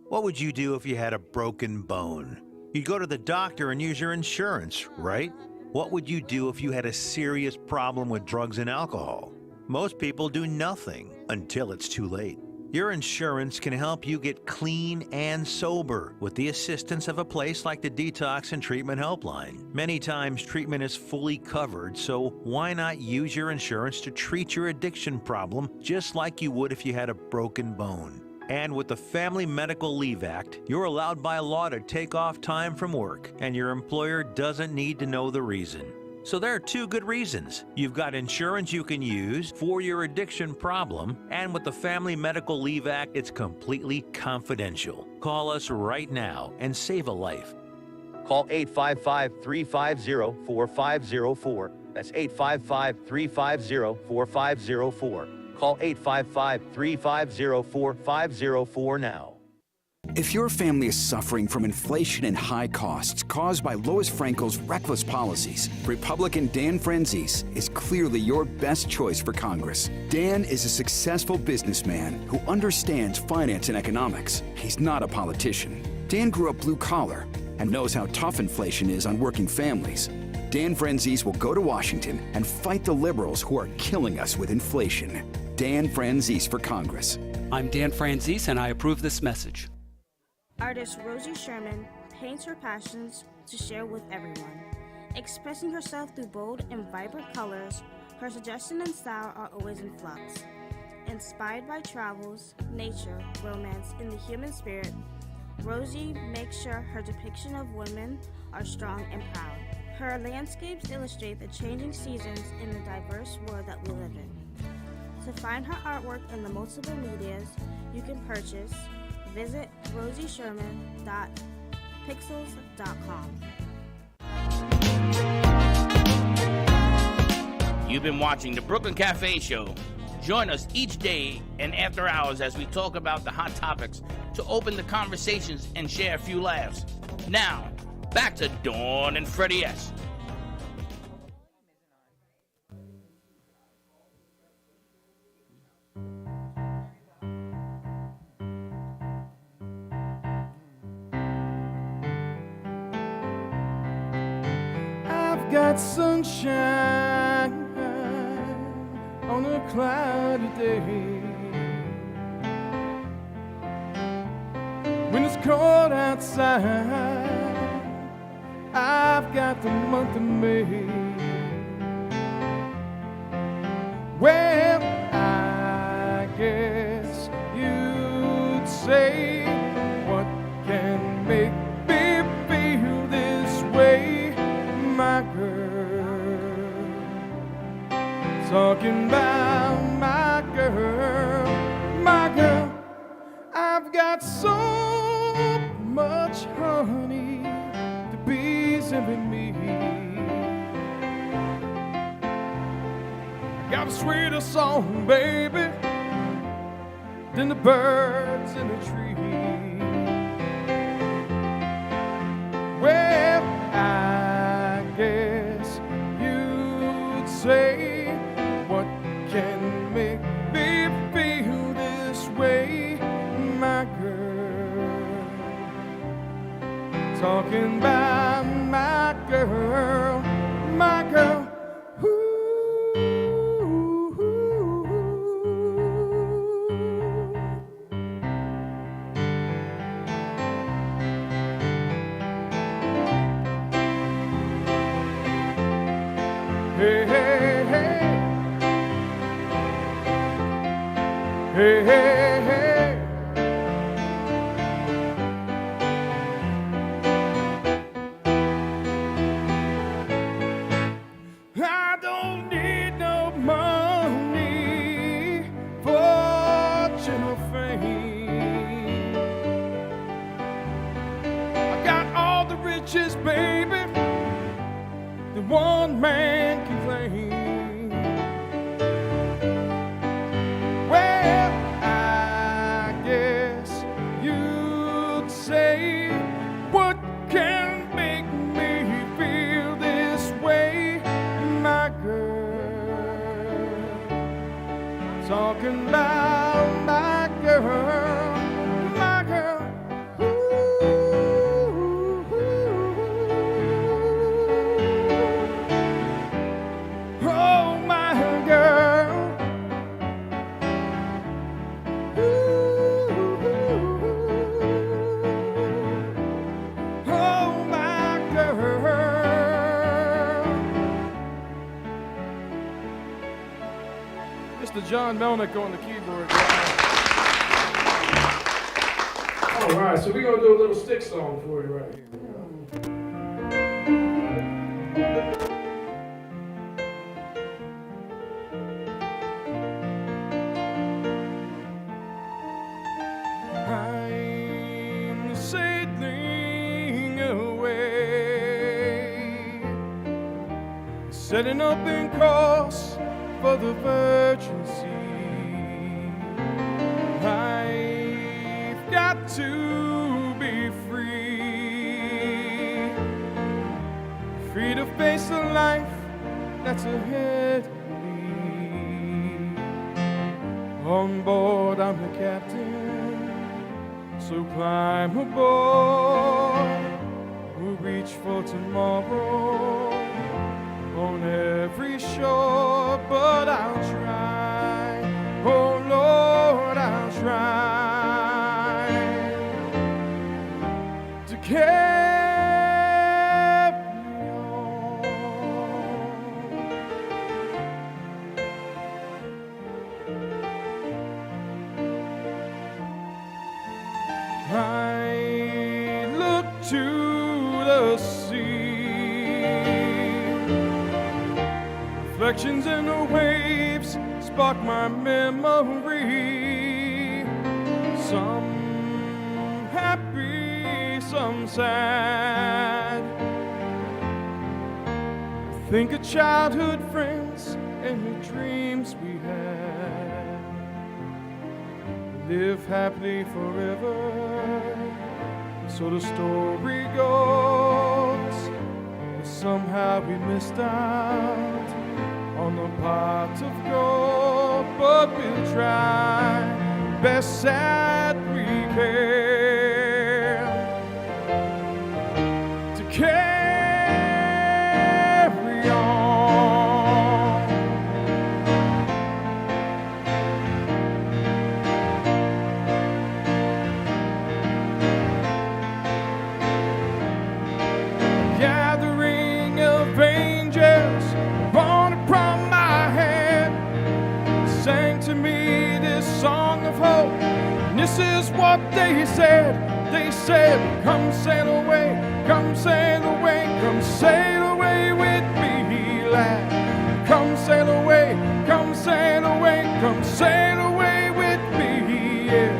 What would you do if you had a broken bone? You'd go to the doctor and use your insurance, right? What would you do if you had a serious problem with drugs and alcohol? Most people do nothing until it's too late. Your insurance can help you get clean and sober with the assistance of a place like the Detox and Treatment Helpline. Many times treatment is fully covered, so why not use your insurance to treat your addiction problem just like you would if you had a broken bone? And with the Family Medical Leave Act, you're allowed by law to take off time from work, and your employer doesn't need to know the reason. So there are two good reasons. You've got insurance you can use for your addiction problem, and with the Family Medical Leave Act, it's completely confidential. Call us right now and save a life. Call 855-350-4504. That's 855-350-4504. Call 855-350-4504 now. If your family is suffering from inflation and high costs caused by Lois Frankel's reckless policies, Republican Dan Franzese is clearly your best choice for Congress. Dan is a successful businessman who understands finance and economics. He's not a politician. Dan grew up blue collar and knows how tough inflation is on working families. Dan Franzese will go to Washington and fight the liberals who are killing us with inflation. Dan Franzese for Congress. I'm Dan Franzese, and I approve this message. Artist Rosie Sherman paints her passions to share with everyone. Expressing herself through bold and vibrant colors, her suggestion and style are always in flux. Inspired by travels, nature, romance, and the human spirit, Rosie makes sure her depiction of women are strong and proud. Her landscapes illustrate the changing seasons in the diverse world that we live in. To find her artwork in the multiple medias you can purchase, visit rosiesherman.pixels.com. You've been watching the Brooklyn Cafe Show. Join us each day and after hours as we talk about the hot topics to open the conversations and share a few laughs. Now, back to Dawn and Freddie S. Got sunshine on a cloudy day. When it's cold outside, I've got the month of May. Well, I guess you'd say, what can make me feel this way? My girl, talking about my girl, I've got so much honey to be simply me. I got a sweeter song, baby, than the birds in the tree. Well, I guess you'd say, what can make me feel this way, my girl? Talking about my girl, my girl. Hey, hey, hey. Hey, hey, hey. I don't need no money, fortune or fame. I got all the riches, baby, that one man can claim. Well, I guess you'd say, what can make me feel this way, my girl? Talking about my girl, my girl. Oh, my girl. Oh, my girl. Mr. John Melnick on the keyboard. All right, so we're going to do a little stick song for you right here. I'm sailing away, setting up in course for the Virgin Sea. I've got to be free, free to face the life that's ahead of me. On board, I'm the captain, so climb aboard. We'll reach for tomorrow on every shore, but I'll try, oh Lord, I'll try to carry on. I look to the sea, reflections in the waves spark my memory. Some happy, some sad. Think of childhood friends and the dreams we had. Live happily forever, so the story goes. But somehow we missed out on the pot of gold, but we'll try best that we can to carry on. Gathering of angels born upon my head sang to me this song of hope, and this is what they said. They said, come sail away, come sail away, come sail away with me, lad. Come sail away, come sail away, come sail away with me, yeah.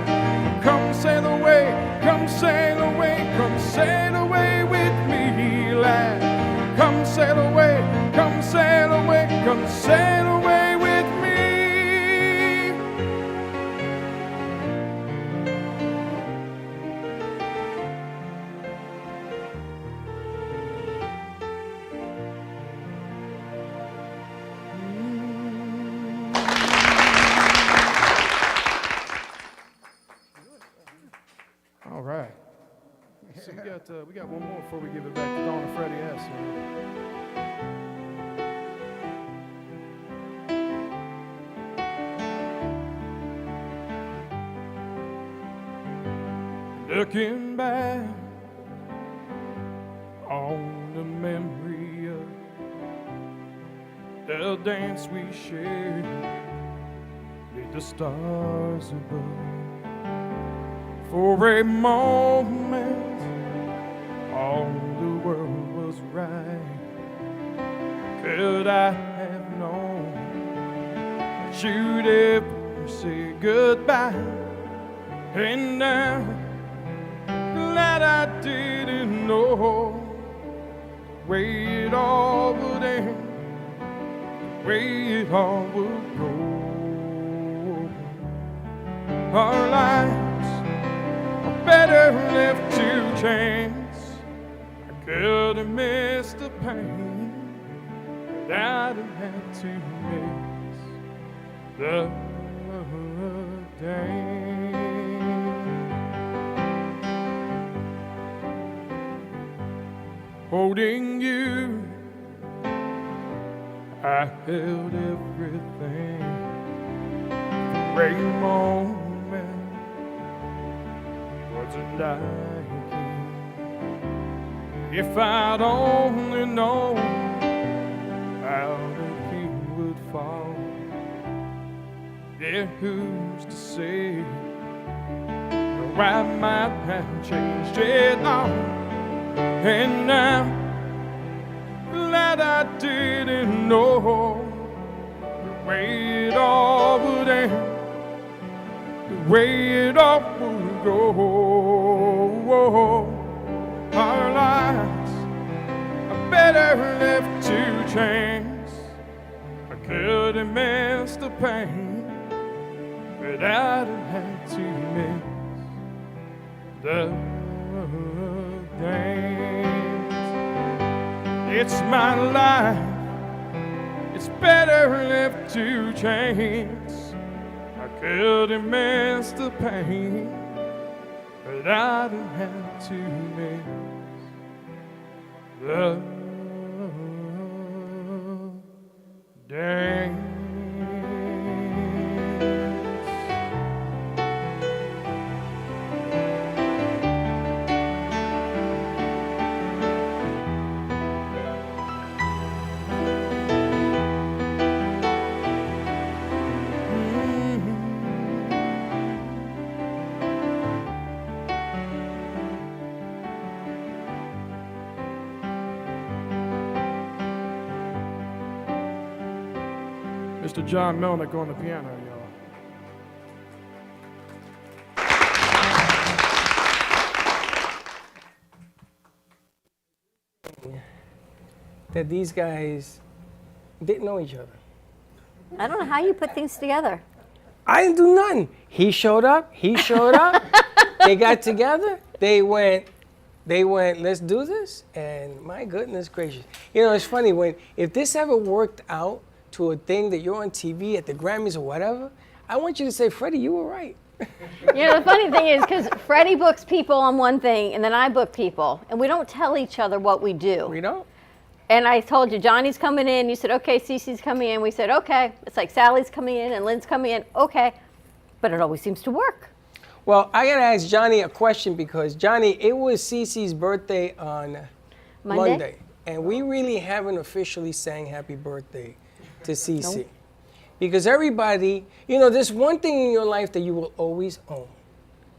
Come sail away, come sail away, come sail away with me, lad. We got one more before we give it back to Dawn and Freddie S. Looking back on the memory of the dance we shared with the stars above. For a moment, all the world was right. Could I have known that you'd ever say goodbye? And now, glad I didn't know the way it all would end, the way it all would go. Our lives are better left to chance. I could have missed the pain, but I'd have had to miss the day. Holding you, I held everything. For a moment, wasn't like you. If I'd only known how the king would fall, yeah, who's to say? No, I might have changed it all. And now, glad I didn't know the way it all would end, the way it all would go. Our lives are better left to chance. I could have missed the pain, but I'd have had to miss the it's my life, it's better left to chance. I could have missed the pain, but I'd have had to miss the dance. Mr. John Melnick on the piano, y'all. That these guys didn't know each other. I don't know how you put things together. I didn't do nothing. He showed up. They got together. They went, let's do this. And my goodness gracious. You know, it's funny if this ever worked out to a thing that you're on TV at the Grammys or whatever, I want you to say, Freddie, you were right. You know, the funny thing is, because Freddie books people on one thing, and then I book people, and we don't tell each other what we do. We don't? And I told you, Johnny's coming in. You said, okay, Cece's coming in. We said, okay. It's like Sally's coming in and Lynn's coming in. Okay. But it always seems to work. Well, I got to ask Johnny a question because, Johnny, it was Cece's birthday on Monday. And we really haven't officially sang happy birthday to Cece. Nope. Because everybody, you know, there's one thing in your life that you will always own,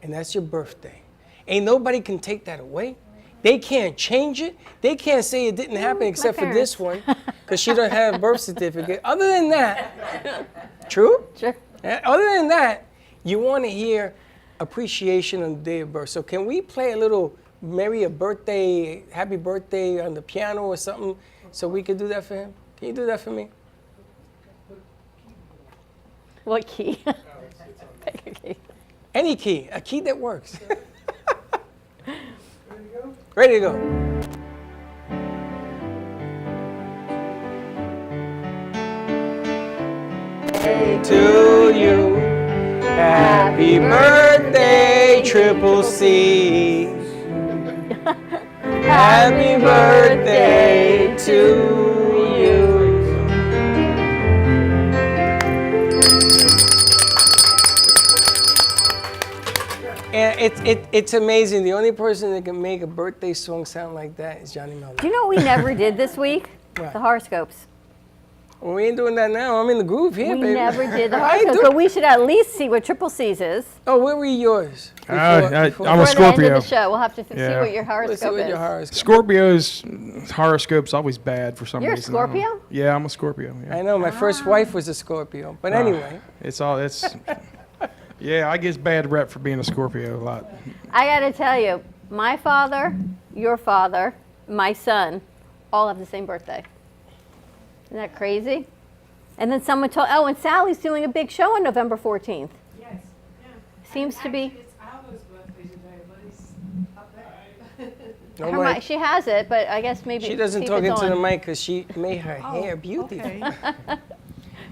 and that's your birthday. Ain't nobody can take that away. They can't change it. They can't say it didn't happen except for this one, because she don't have a birth certificate. Other than that, true? Sure. Other than that, you want to hear appreciation on the day of birth. So can we play a little maybe a birthday, happy birthday on the piano or something so we could do that for him? Can you do that for me? What key? Pick a key. Any key, a key that works. Ready to go. Hey to you, happy birthday, Triple C. Happy birthday to you. And it's amazing. The only person that can make a birthday song sound like that is Johnny Melnick. Do you know what we never did this week? What? The horoscopes. Well, we ain't doing that now. I'm in the groove here, We baby. never did the I ain't horoscopes, but we should at least see what Triple C's is. Oh, where were yours? I'm a Before the end Scorpio. of the show, we'll have to see Yeah. what your horoscope is. Scorpio's horoscope's always bad for some You're a reason. I don't know. Scorpio? Yeah, I'm a Scorpio. Yeah. I know. My first wife was a Scorpio. But anyway. It's yeah, I get bad rep for being a Scorpio a lot. I got to tell you, my father, your father, my son, all have the same birthday. Isn't that crazy? And then someone told, oh, and Sally's doing a big show on November 14th. Yes. Seems to be. It's Aldo's birthday today, but it's up there. No Her mic. mic, she has it, but I guess maybe. She doesn't see if talk it's into the on. mic because she made her hair beautiful. Okay.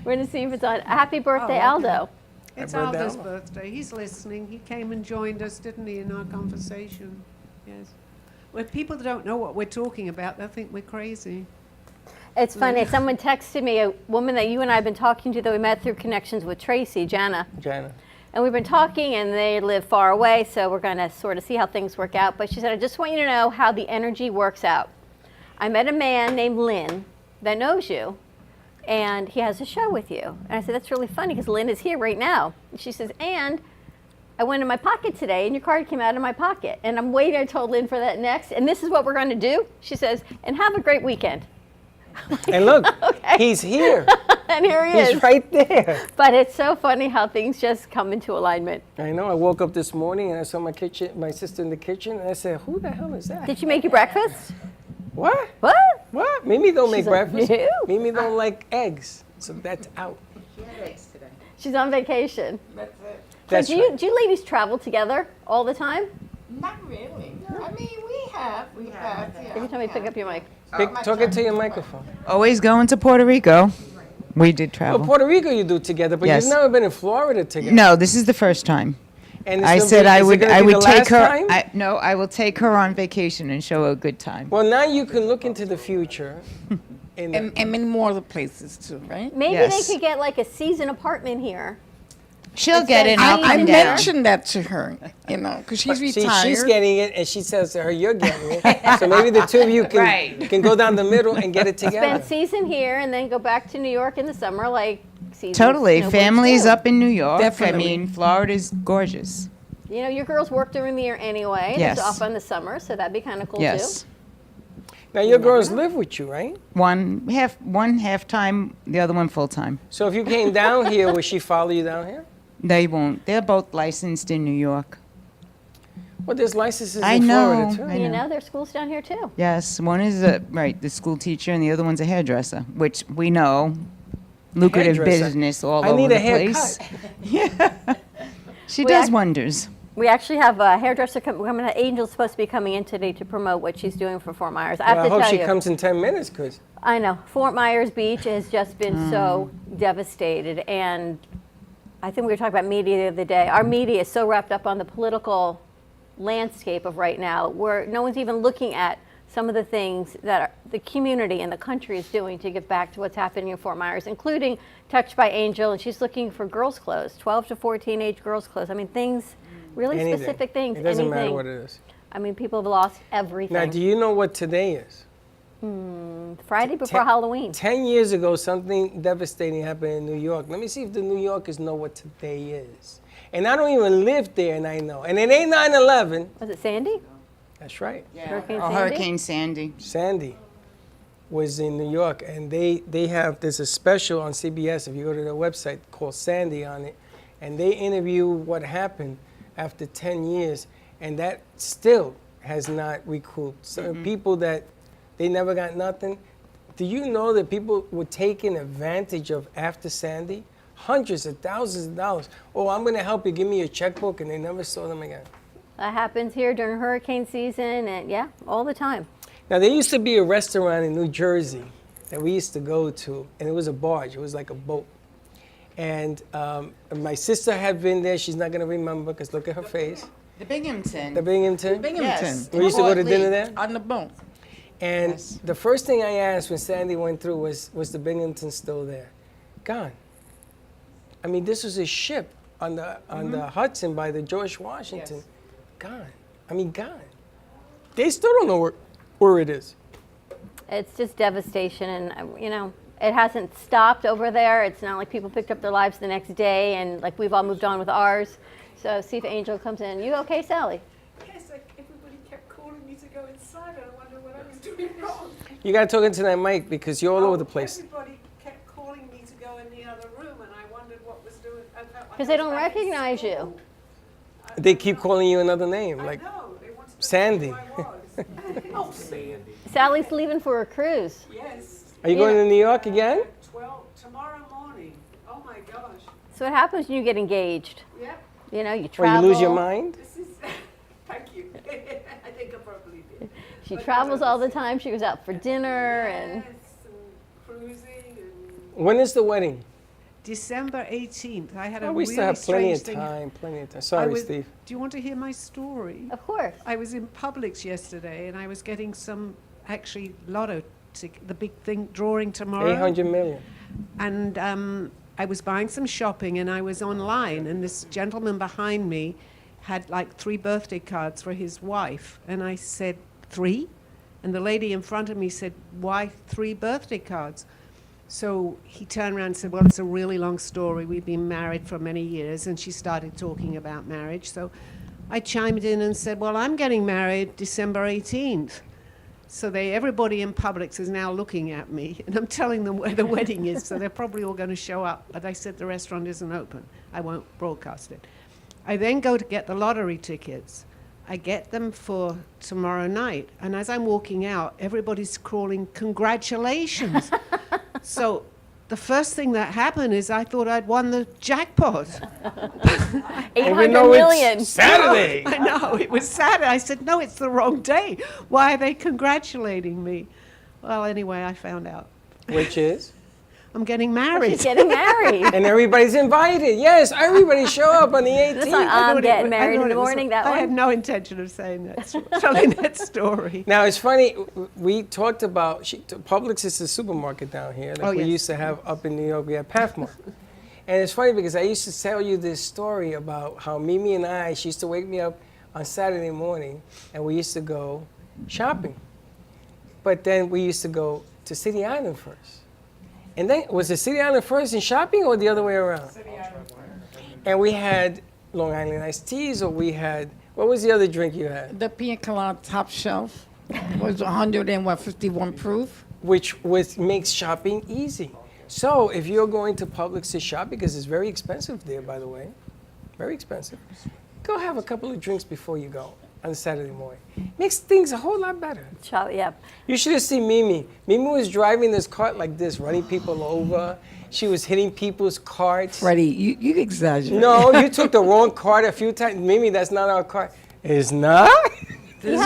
We're going to see if it's on. Happy birthday, okay. Aldo. It's Happy birthday, Aldo's Aldo. birthday. He's listening. He came and joined us, didn't he, in our conversation? Yes. Well, people don't know what we're talking about, they'll think we're crazy. It's funny. Someone texted me, a woman that you and I have been talking to that we met through connections with Tracy, Jana. Jana. And we've been talking, and they live far away, so we're going to sort of see how things work out. But she said, I just want you to know how the energy works out. I met a man named Lynn that knows you, and he has a show with you. And I said, that's really funny because Lynn is here right now. And she says, and I went in my pocket today, and your card came out of my pocket. And I'm waiting, I told Lynn, for that next. And this is what we're going to do. She says, and have a great weekend. And look, Okay. he's here. And here he is. He's right there. But it's so funny how things just come into alignment. I know. I woke up this morning and I saw my sister in the kitchen, and I said, "Who the hell is that?" Did she make you breakfast? What? What? What? Mimi don't make She's like, breakfast. "No." Mimi don't like eggs, so that's out. She's on vacation. That's it. That's so do you ladies travel together all the time? Not really. I mean, we have, yeah. Every time I pick up your mic. Talk into your microphone. Always going to Puerto Rico. We did Well, travel. Puerto Rico you do together, but Yes. you've never been in Florida together. No, this is the first time. And it's I gonna said be- I is it would gonna I be would the take last her. time? No, I will take her on vacation and show her a good time. Well, now you can look into the future. And many more other places too, right? Maybe Yes. they could get like a season apartment here. She'll get it and I'll I come down. mentioned that to her, you know, because she's See, retired. she's getting it, and she says to her, "You're getting it." So maybe the two of you can go down the middle and get it together. Spend season here and then go back to New York in the summer, like season. Totally. snowbirds Families do. up in New York. Definitely. I mean, Florida's gorgeous. You know, your girls work during the year anyway. Yes. It's off in the summer, so that'd be kind of cool Yes. too. Now your girls live with you, right? One half time, the other one full time. So if you came down here, would she follow you down here? They won't. They're both licensed in New York. Well, there's licenses I in know, Florida too. I You know. know, there's schools down here too. Yes, one is the school teacher, and the other one's a hairdresser, which we know, lucrative Hairdresser. business all I over need the a haircut. place. Yeah, she We does act- wonders. We actually have a hairdresser coming. Angel's supposed to be coming in today to promote what she's doing for Fort Myers. I have Well, I to hope tell she you. comes in 10 minutes, cause I know. Fort Myers Beach has just been so devastated. And I think we were talking about media the other day. Our media is so wrapped up on the political landscape of right now, where no one's even looking at some of the things that the community and the country is doing to get back to what's happening in Fort Myers, including Touched by Angel. And she's looking for girls' clothes, 12 to 14 age girls' clothes. I mean, things, really anything. specific things. It doesn't matter anything. what it is. I mean, people have lost everything. Now, do you know what today is? Friday before Halloween. 10 years ago, something devastating happened in New York. Let me see if the New Yorkers know what today is. And I don't even live there, and I know. And it ain't 9/11. Was it Sandy? That's right. Hurricane Oh, Sandy? Hurricane Sandy. Sandy was in New York, and there's a special on CBS, if you go to their website, called Sandy on it, and they interview what happened after 10 years, and that still has not recouped. So people that they never got nothing. Do you know that people were taking advantage of after Sandy? Hundreds of thousands of dollars. Oh, I'm going to help you. Give me your checkbook, and they never saw them again. That happens here during hurricane season, and yeah, all the time. Now, there used to be a restaurant in New Jersey that we used to go to, and it was a barge. It was like a boat. And my sister had been there. She's not going to remember because look at her face. The Binghamton. The Binghamton? Binghamton. Yes. We used to go to Broadly, dinner there? On the boat. And the first thing I asked when Sandy went through was the Binghamton still there? Gone. I mean, this was a ship on the Hudson by the George Washington. Yes. Gone. I mean, gone. They still don't know where it is. It's just devastation, and you know, it hasn't stopped over there. It's not like people picked up their lives the next day, and like we've all moved on with ours. So see if Angel comes in. You okay, Sally? Yes, everybody kept calling me to go inside, and I wonder what I was doing wrong. You got to talk into that mic because you're all over the place. Everybody kept calling me to go in the other room, and I wondered what was doing. Because they don't recognize you. They keep calling you another name, like Sandy. Oh, Sandy. Sally's leaving for a cruise. Yes. Are you going to New York again? 12 tomorrow morning. Oh my gosh. So what happens when you get engaged? Yep. You know, you Or travel. you lose your mind? This is. Thank you. I think I probably did. She travels all the time. She goes out for dinner and Cruising and. When is the wedding? December 18th. I had a Oh, really we still have plenty of strange thing. time, plenty of time. Sorry, Steve. Do you want to hear my story? Of course. I was in Publix yesterday, and I was getting some, actually, lotto ticket, the big thing, drawing tomorrow. 800 million. And I was buying some shopping, and I was online, and this gentleman behind me had like 3 birthday cards for his wife. And I said, 3? And the lady in front of me said, why 3 birthday cards? So he turned around and said, well, it's a really long story. We've been married for many years. And she started talking about marriage. So I chimed in and said, well, I'm getting married December 18th. So everybody in Publix is now looking at me. And I'm telling them where the wedding is. So they're probably all going to show up. But I said the restaurant isn't open. I won't broadcast it. I then go to get the lottery tickets. I get them for tomorrow night. And as I'm walking out, everybody's crawling, congratulations. So the first thing that happened is I thought I'd won the jackpot. 800 million. It's Saturday. I know, it was Saturday. I said, no, it's the wrong day. Why are they congratulating me? Well, anyway, I found out. Which is? I'm getting married. She's getting married. And everybody's invited. Yes, everybody show up on the 18th. This one, I'm getting married in the morning. That I one. had no intention of saying that, telling that story. Now, it's funny, we talked about, Publix is a supermarket down here. Like we used to have up in New York, we had Pathmark. And it's funny because I used to tell you this story about how Mimi and I, she used to wake me up on Saturday morning, and we used to go shopping. But then we used to go to City Island first. And then, was it City Island first in shopping or the other way around? City Island. And we had Long Island iced teas, or we had, what was the other drink you had? The Pina Colada Top Shelf was 151 proof. Which makes shopping easy. So if you're going to Publix to shop, because it's very expensive there, by the way, very expensive, go have a couple of drinks before you go on Saturday morning. Makes things a whole lot better. Yep. You should have seen Mimi. Mimi was driving this cart like this, running people over. She was hitting people's carts. Freddie, you exaggerate. No, you took the wrong cart a few times. Mimi, that's not our cart. It's not? This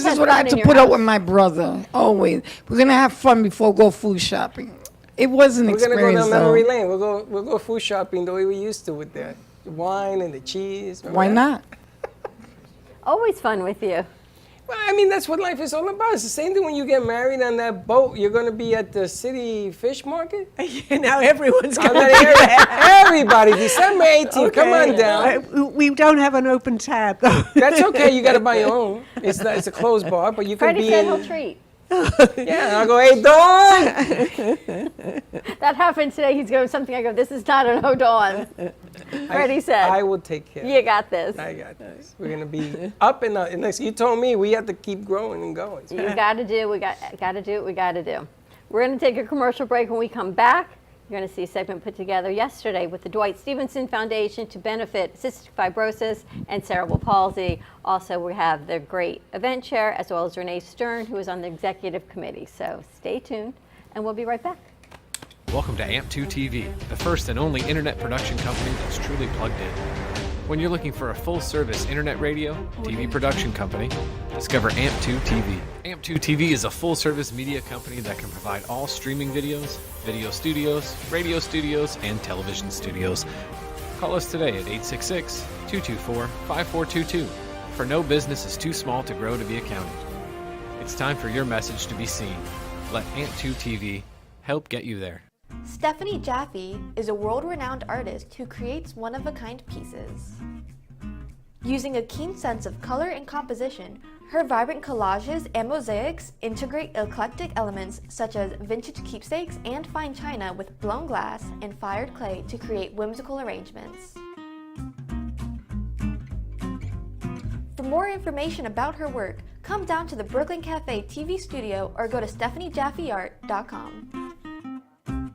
is what I have to put up with my brother, always. We're going to have fun before we go food shopping. It was an experience, We're going to go down memory though. lane. We'll go food shopping the way we used to with the wine and the cheese. Remember Why that? not? Always fun with you. Well, I mean, that's what life is all about. It's the same thing when you get married on that boat. You're going to be at the city fish market? Now everyone's going to be there. Everybody, December 18th, come on down. We don't have an open tab, though. That's okay. You got to buy your own. It's a closed bar, but you can Freddie be said in. he'll treat. Yeah, I'll go, hey, Dawn. That happened today. He's going something. I go, this is not an Dawn. Freddie said. I will take care. You got this. I got this. We're going to be up and up. And next, you told me we have to keep growing and going. You got to do. We got to do what we got to do. We're going to take a commercial break. When we come back, you're going to see a segment put together yesterday with the Dwight Stephenson Foundation to benefit cystic fibrosis and cerebral palsy. Also, we have the great event chair, as well as Rene Stern, who is on the executive committee. So stay tuned, and we'll be right back. Welcome to AMP2 TV, the first and only internet production company that's truly plugged in. When you're looking for a full-service internet radio, TV production company, discover AMP2 TV. AMP2 TV is a full-service media company that can provide all streaming videos, video studios, radio studios, and television studios. Call us today at 866-224-5422. For no business is too small to grow to be accounted. It's time for your message to be seen. Let Ant2 TV help get you there. Stephanie Jaffe is a world-renowned artist who creates one-of-a-kind pieces. Using a keen sense of color and composition, her vibrant collages and mosaics integrate eclectic elements such as vintage keepsakes and fine china with blown glass and fired clay to create whimsical arrangements. For more information about her work, come down to the Brooklyn Cafe TV studio or go to stephaniejaffeart.com.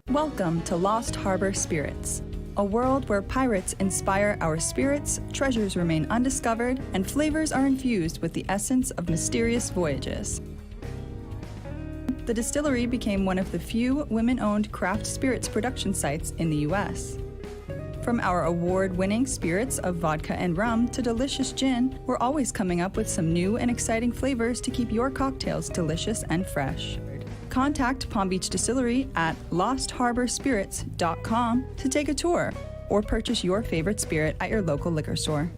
Welcome to Lost Harbor Spirits, a world where pirates inspire our spirits, treasures remain undiscovered, and flavors are infused with the essence of mysterious voyages. The distillery became one of the few women-owned craft spirits production sites in the U.S. From our award-winning spirits of vodka and rum to delicious gin, we're always coming up with some new and exciting flavors to keep your cocktails delicious and fresh. Contact Palm Beach Distillery at lostharborspirits.com to take a tour or purchase your favorite spirit at your local liquor store.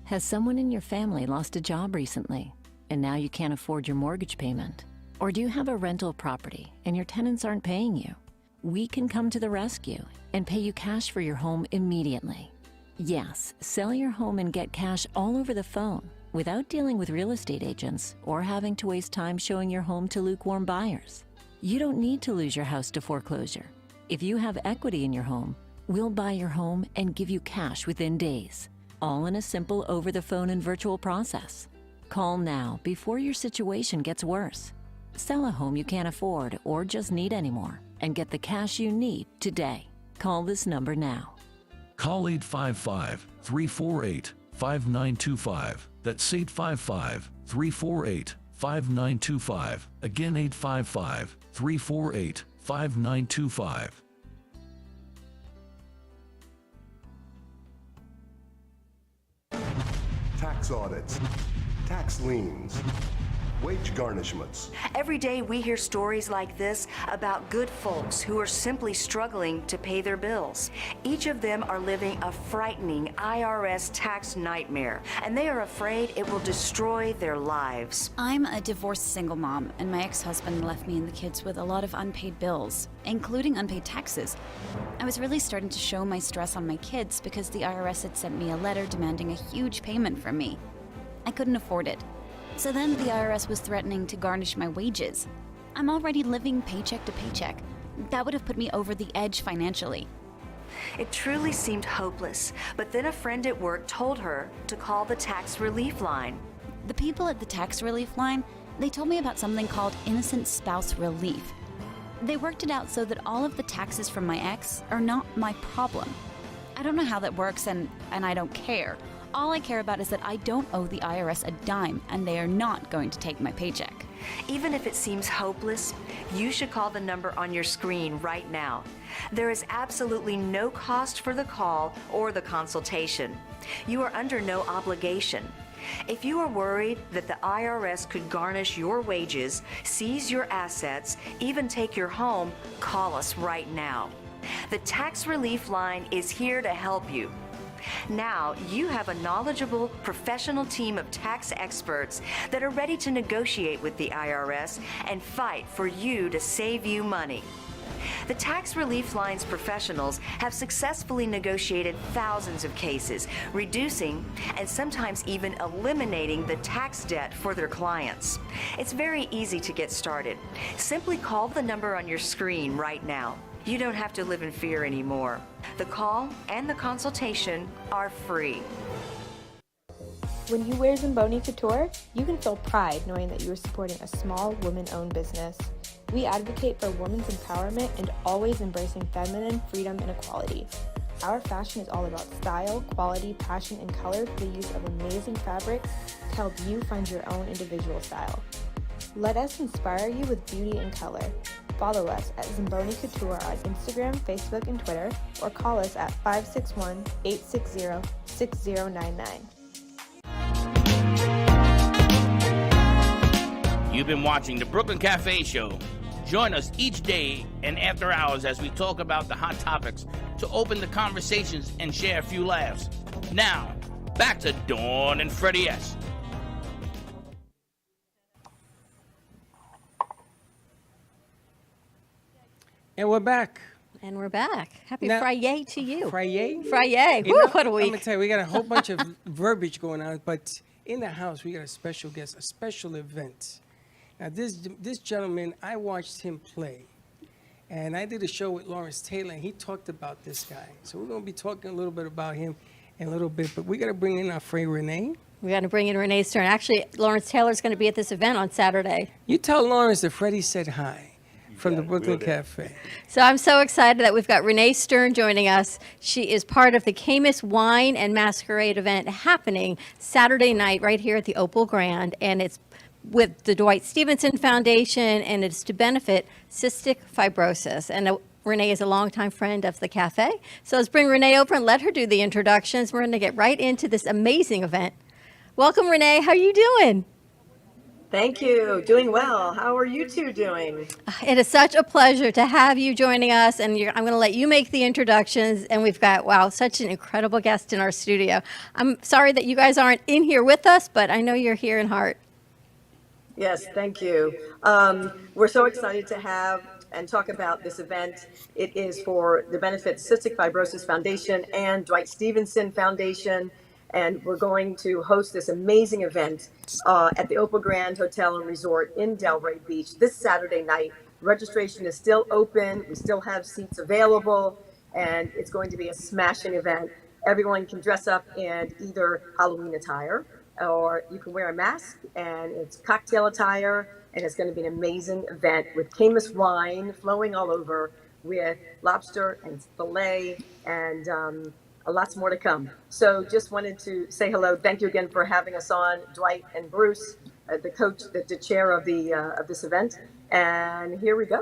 Has someone in your family lost a job recently and now you can't afford your mortgage payment? Or do you have a rental property and your tenants aren't paying you? We can come to the rescue and pay you cash for your home immediately. Yes, sell your home and get cash all over the phone without dealing with real estate agents or having to waste time showing your home to lukewarm buyers. You don't need to lose your house to foreclosure. If you have equity in your home, we'll buy your home and give you cash within days, all in a simple over-the-phone and virtual process. Call now before your situation gets worse. Sell a home you can't afford or just need anymore and get the cash you need today. Call this number now. Call 855-348-5925. That's 855-348-5925. Again, 855-348-5925. Tax audits, tax liens, wage garnishments. Every day we hear stories like this about good folks who are simply struggling to pay their bills. Each of them are living a frightening IRS tax nightmare, and they are afraid it will destroy their lives. I'm a divorced single mom, and my ex-husband left me and the kids with a lot of unpaid bills, including unpaid taxes. I was really starting to show my stress on my kids because the IRS had sent me a letter demanding a huge payment from me. I couldn't afford it. So then the IRS was threatening to garnish my wages. I'm already living paycheck to paycheck. That would have put me over the edge financially. It truly seemed hopeless, but then a friend at work told her to call the tax relief line. The people at the tax relief line, they told me about something called innocent spouse relief. They worked it out so that all of the taxes from my ex are not my problem. I don't know how that works, and I don't care. All I care about is that I don't owe the IRS a dime, and they are not going to take my paycheck. Even if it seems hopeless, you should call the number on your screen right now. There is absolutely no cost for the call or the consultation. You are under no obligation. If you are worried that the IRS could garnish your wages, seize your assets, even take your home, call us right now. The Tax Relief Line is here to help you. Now you have a knowledgeable, professional team of tax experts that are ready to negotiate with the IRS and fight for you to save you money. The Tax Relief Line's professionals have successfully negotiated thousands of cases, reducing and sometimes even eliminating the tax debt for their clients. It's very easy to get started. Simply call the number on your screen right now. You don't have to live in fear anymore. The call and the consultation are free. When you wear Zamboni Couture, you can feel pride knowing that you are supporting a small woman-owned business. We advocate for women's empowerment and always embracing feminine freedom and equality. Our fashion is all about style, quality, passion, and color through the use of amazing fabrics to help you find your own individual style. Let us inspire you with beauty and color. Follow us at Zamboni Couture on Instagram, Facebook, and Twitter, or call us at 561-860-6099. You've been watching the Brooklyn Cafe Show. Join us each day and after hours as we talk about the hot topics to open the conversations and share a few laughs. Now, back to Dawn and Freddie S. And we're back. And we're back. Happy Now- Friday to you. Friday? Friday. You Woo, know, what a I'm week. gonna tell you, we got a whole bunch of verbiage going on, but in the house we got a special guest, a special event. Now this gentleman, I watched him play, and I did a show with Lawrence Taylor, and he talked about this guy. So we're gonna be talking a little bit about him in a little bit, but we gotta bring in our friend Rene. We got to bring in Renee's turn. Actually, Lawrence Taylor's going to be at this event on Saturday. You tell Lawrence that Freddie said hi from the Brooklyn Cafe. So I'm so excited that we've got Renee Stern joining us. She is part of the Camus Wine and Masquerade event happening Saturday night right here at the Opal Grand, and it's with the Dwight Stephenson Foundation, and it's to benefit cystic fibrosis. And Renee is a longtime friend of the cafe. So let's bring Renee over and let her do the introductions. We're going to get right into this amazing event. Welcome, Renee. How are you doing? Thank you. Doing well. How are you two doing? It is such a pleasure to have you joining us, and I'm going to let you make the introductions, and we've got, wow, such an incredible guest in our studio. I'm sorry that you guys aren't in here with us, but I know you're here in heart. Yes, thank you. We're so excited to have and talk about this event. It is for the benefit Cystic Fibrosis Foundation and Dwight Stephenson Foundation. And we're going to host this amazing event at the Opal Grand Hotel and Resort in Delray Beach this Saturday night. Registration is still open. We still have seats available, and it's going to be a smashing event. Everyone can dress up in either Halloween attire, or you can wear a mask, and it's cocktail attire, and it's going to be an amazing event with Camus wine flowing all over, with lobster and filet and lots more to come. So just wanted to say hello. Thank you again for having us on, Dwight and Bruce, the coach, the chair of this event. And here we go.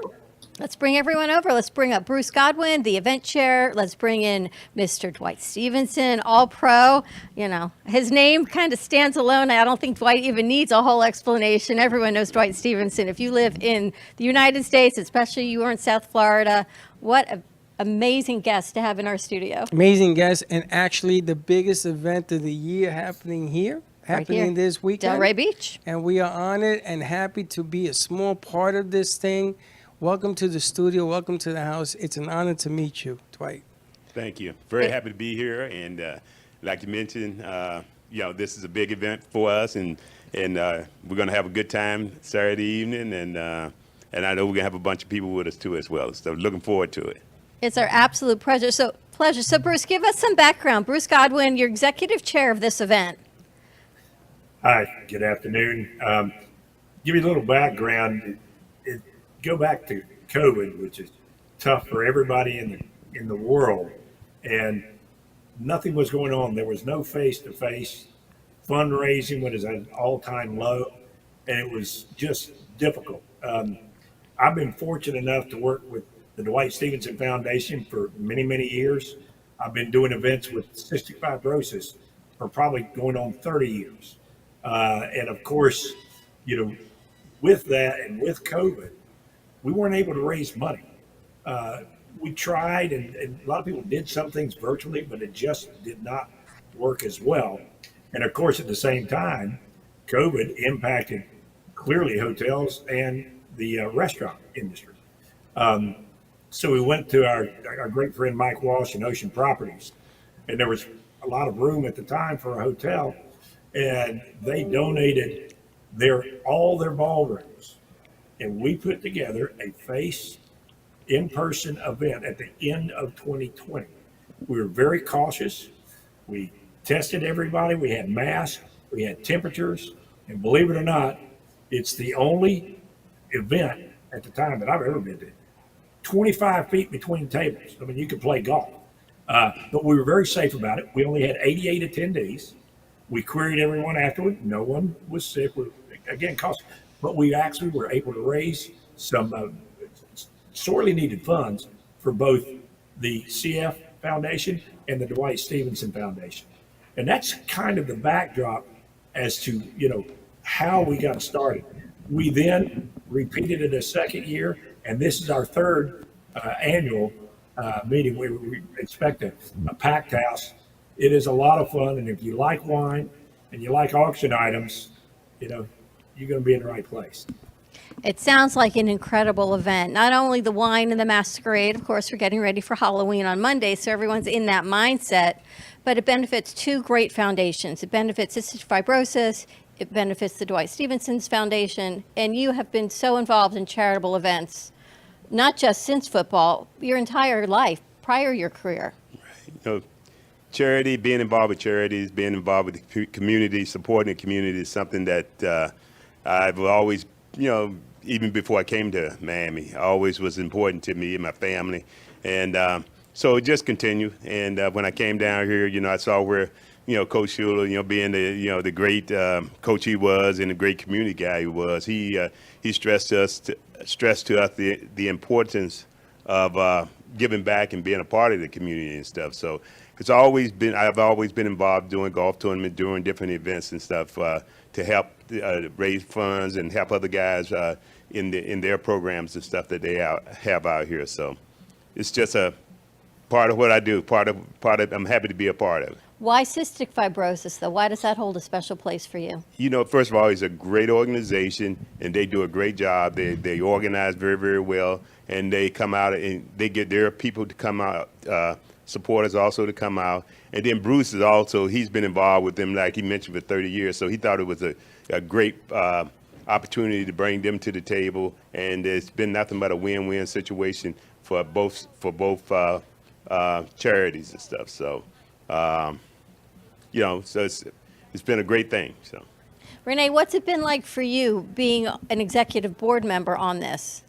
Let's bring everyone over. Let's bring up Bruce Godwin, the event chair. Let's bring in Mr. Dwight Stephenson, all pro. You know, his name kind of stands alone. I don't think Dwight even needs a whole explanation. Everyone knows Dwight Stephenson. If you live in the United States, especially you are in South Florida, what a amazing guest to have in our studio. Amazing guest, and actually the biggest event of the year happening here, this weekend. Delray Beach. And we are honored and happy to be a small part of this thing. Welcome to the studio. Welcome to the house. It's an honor to meet you, Dwight. Thank you. Very happy to be here. And like you mentioned, this is a big event for us, and we're going to have a good time Saturday evening. And I know we're going to have a bunch of people with us too as well. So looking forward to it. It's our absolute pleasure. So, Bruce, give us some background. Bruce Godwin, you're executive chair of this event. Hi, good afternoon. Give you a little background. Go back to COVID, which is tough for everybody in the world, and nothing was going on. There was no face-to-face. Fundraising was at an all-time low, and it was just difficult. I've been fortunate enough to work with the Dwight Stephenson Foundation for many, many years. I've been doing events with cystic fibrosis for probably going on 30 years. And of course, with that and with COVID, we weren't able to raise money. We tried, and a lot of people did some things virtually, but it just did not work as well. And of course, at the same time, COVID impacted clearly hotels and the restaurant industry. So we went to our great friend Mike Walsh in Ocean Properties, and there was a lot of room at the time for a hotel, and they donated all their ballrooms, and we put together a in-person event at the end of 2020. We were very cautious. We tested everybody. We had masks. We had temperatures, and believe it or not, it's the only event at the time that I've ever been to. 25 feet between tables. I mean, you could play golf. But we were very safe about it. We only had 88 attendees. We queried everyone afterward. No one was sick. Again, cost. But we actually were able to raise some sorely needed funds for both the CF Foundation and the Dwight Stephenson Foundation. And that's kind of the backdrop as to, how we got started. We then repeated it a second year, and this is our third annual meeting. We expect a packed house, it is a lot of fun. And if you like wine and you like auction items, you know, you're going to be in the right place. It sounds like an incredible event. Not only the wine and the masquerade, of course, we're getting ready for Halloween on Monday, so everyone's in that mindset, but it benefits two great foundations. It benefits cystic fibrosis, it benefits the Dwight Stephenson's Foundation, and you have been so involved in charitable events, not just since football, your entire life, prior to your career. You know, charity, being involved with charities, being involved with the community, supporting the community is something that I've always, you know, even before I came to Miami, always was important to me and my family. And so it just continued. And when I came down here, you know, I saw where, you know, Coach Schuler, you know, being the, you know, the great coach he was and the great community guy he was, he stressed to us the importance of giving back and being a part of the community and stuff. So I've always been involved doing golf tournaments, doing different events and stuff to help raise funds and help other guys in their programs and stuff that they have out here. So it's just a part of what I do. I'm happy to be a part of it. Why cystic fibrosis, though? Why does that hold a special place for you? You know, first of all, it's a great organization, and they do a great job. They organize very, very well, and they come out and they get their people to come out, supporters also to come out. And then Bruce is also, he's been involved with them, like he mentioned, for 30 years. So he thought it was a great opportunity to bring them to the table, and it's been nothing but a win-win situation for both charities and stuff. So. You know, so it's been a great thing. So, Rene, what's it been like for you being an executive board member on this?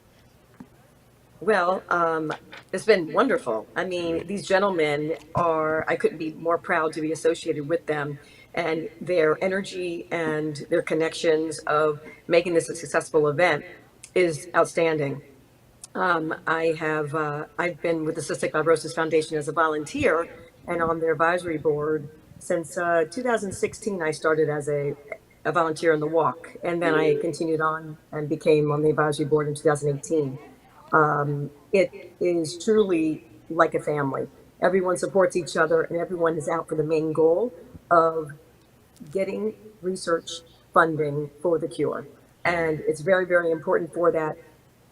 Well, it's been wonderful. I mean, these gentlemen I couldn't be more proud to be associated with them, and their energy and their connections of making this a successful event is outstanding. I've been with the Cystic Fibrosis Foundation as a volunteer and on their advisory board since 2016. I started as a volunteer in the walk, and then I continued on and became on the advisory board in 2018. It is truly like a family. Everyone supports each other, and everyone is out for the main goal of getting research funding for the cure. And it's very, very important for that.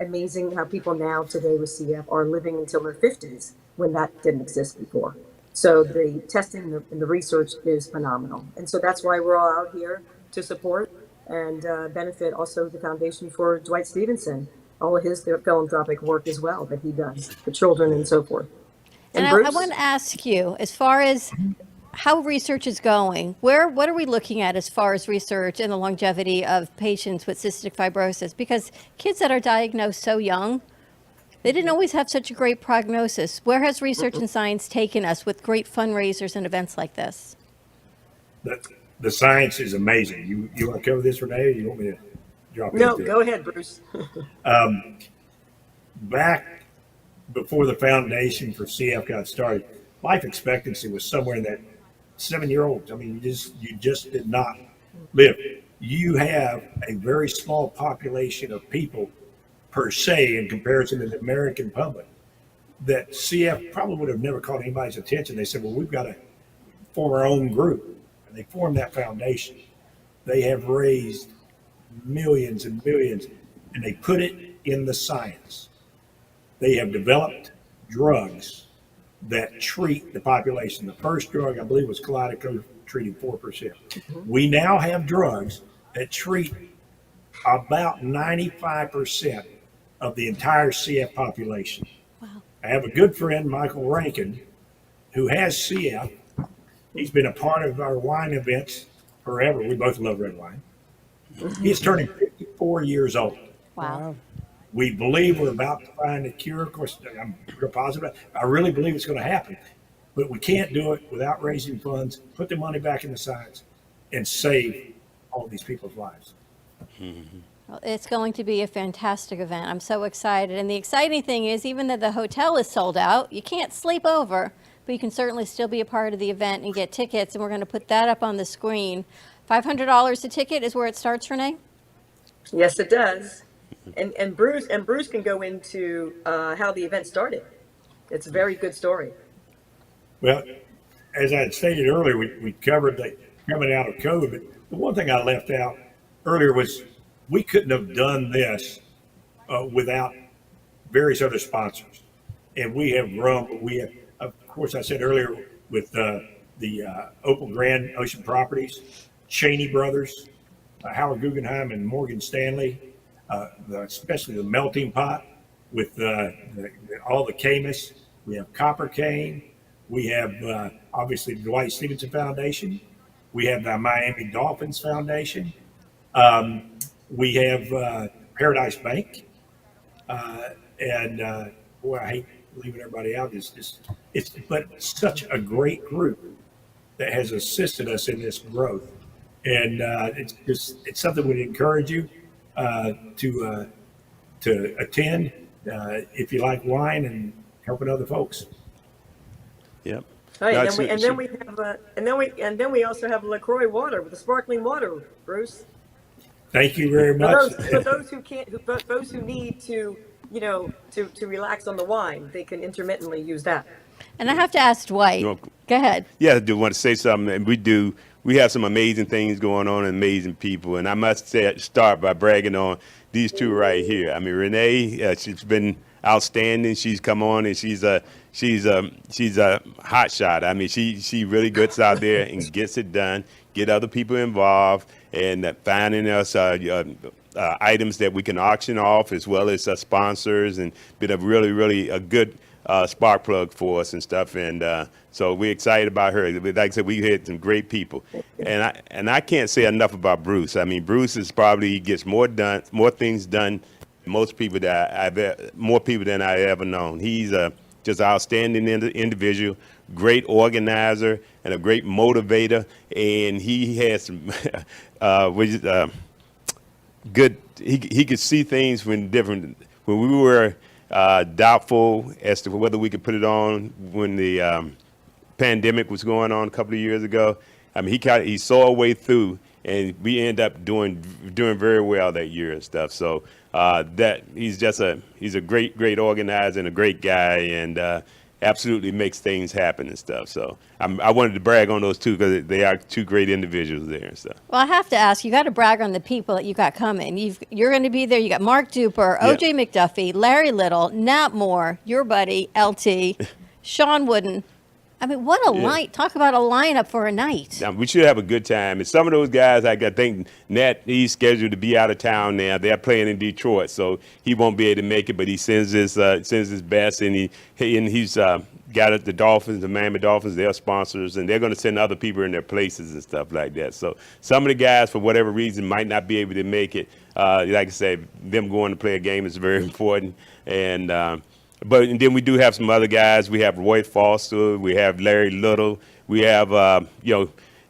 Amazing how people now today with CF are living until their 50s when that didn't exist before. So the testing and the research is phenomenal. And so that's why we're all out here to support and benefit also the Foundation for Dwight Stephenson, all of his philanthropic work as well that he does for children and so forth. And I want to ask you, as far as how research is going, what are we looking at as far as research and the longevity of patients with cystic fibrosis? Because kids that are diagnosed so young, they didn't always have such a great prognosis. Where has research and science taken us with great fundraisers and events like this? The science is amazing. You want to cover this, Rene, or you want me to drop in? No, go ahead, Bruce. Back before the foundation for CF got started, life expectancy was somewhere in that 7-year-olds. I mean, you just did not live. You have a very small population of people per se in comparison to the American public that CF probably would have never caught anybody's attention. They said, well, we've got to form our own group. And they formed that foundation. They have raised millions and millions, and they put it in the science. They have developed drugs that treat the population. The first drug, I believe, was Kalydeco, treating 4%. We now have drugs that treat about 95% of the entire CF population. Wow. I have a good friend, Michael Rankin, who has CF. He's been a part of our wine events forever. We both love red wine. He's turning 54 years old. Wow. We believe we're about to find a cure. Of course, I'm real positive. I really believe it's going to happen. But we can't do it without raising funds, put the money back in the science, and save all these people's lives. Mm-hmm. Well, it's going to be a fantastic event. I'm so excited. And the exciting thing is, even though the hotel is sold out, you can't sleep over, but you can certainly still be a part of the event and get tickets. And we're going to put that up on the screen. $500 a ticket is where it starts, Rene? Yes, it does. And Bruce can go into how the event started. It's a very good story. Well, as I had stated earlier, we covered the coming out of COVID. But the one thing I left out earlier was we couldn't have done this without various other sponsors. And we have grown, but we have, of course, I said earlier with the Opal Grand Ocean Properties, Cheney Brothers, Howard Guggenheim and Morgan Stanley, especially the Melting Pot with all the Camus. We have Copper Cane. We have obviously the Dwight Stephenson Foundation. We have the Miami Dolphins Foundation. We have Paradise Bank. And boy, I hate leaving everybody out. But such a great group that has assisted us in this growth. And it's something we'd encourage you to attend if you like wine and helping other folks. Yep. All right, and then we also have LaCroix water with the sparkling water, Bruce. Thank you very much. For those who can't, those who need to, to relax on the wine, they can intermittently use that. And I have to ask Dwight. Go ahead. Yeah, I do want to say something, and we have some amazing things going on and amazing people, and I must start by bragging on these two right here. I mean, Rene, she's been outstanding. She's come on and she's a hot shot. I mean, she really gets out there and gets it done, get other people involved, and finding us items that we can auction off, as well as sponsors, and been a really a good spark plug for us and stuff. And so we're excited about her. Like I said, we had some great people, and I can't say enough about Bruce. I mean, Bruce is probably gets more things done than most people more people than I ever known. He's just an outstanding individual, great organizer, and a great motivator. And he has some good. He could see things when we were doubtful as to whether we could put it on when the pandemic was going on a couple of years ago. I mean, he saw a way through, and we ended up doing very well that year and stuff. So that he's a great organizer and a great guy, and absolutely makes things happen and stuff. So I wanted to brag on those two because they are two great individuals there and stuff. Well, I have to ask, you got to brag on the people that you got coming. You're going to be there. You got Mark Duper, O.J. McDuffie, Larry Little, Nat Moore, your buddy, LT, Sean Wooden. I mean, what a line. Talk about a lineup for a night. We should have a good time. And some of those guys, I think Nat, he's scheduled to be out of town now. They're playing in Detroit, so he won't be able to make it, but he sends his best, and he's got the Dolphins, the Miami Dolphins, they're sponsors, and they're going to send other people in their places and stuff like that. So some of the guys, for whatever reason, might not be able to make it. Like I said, them going to play a game is very important. And then we do have some other guys. We have Roy Foster. We have Larry Little. We have,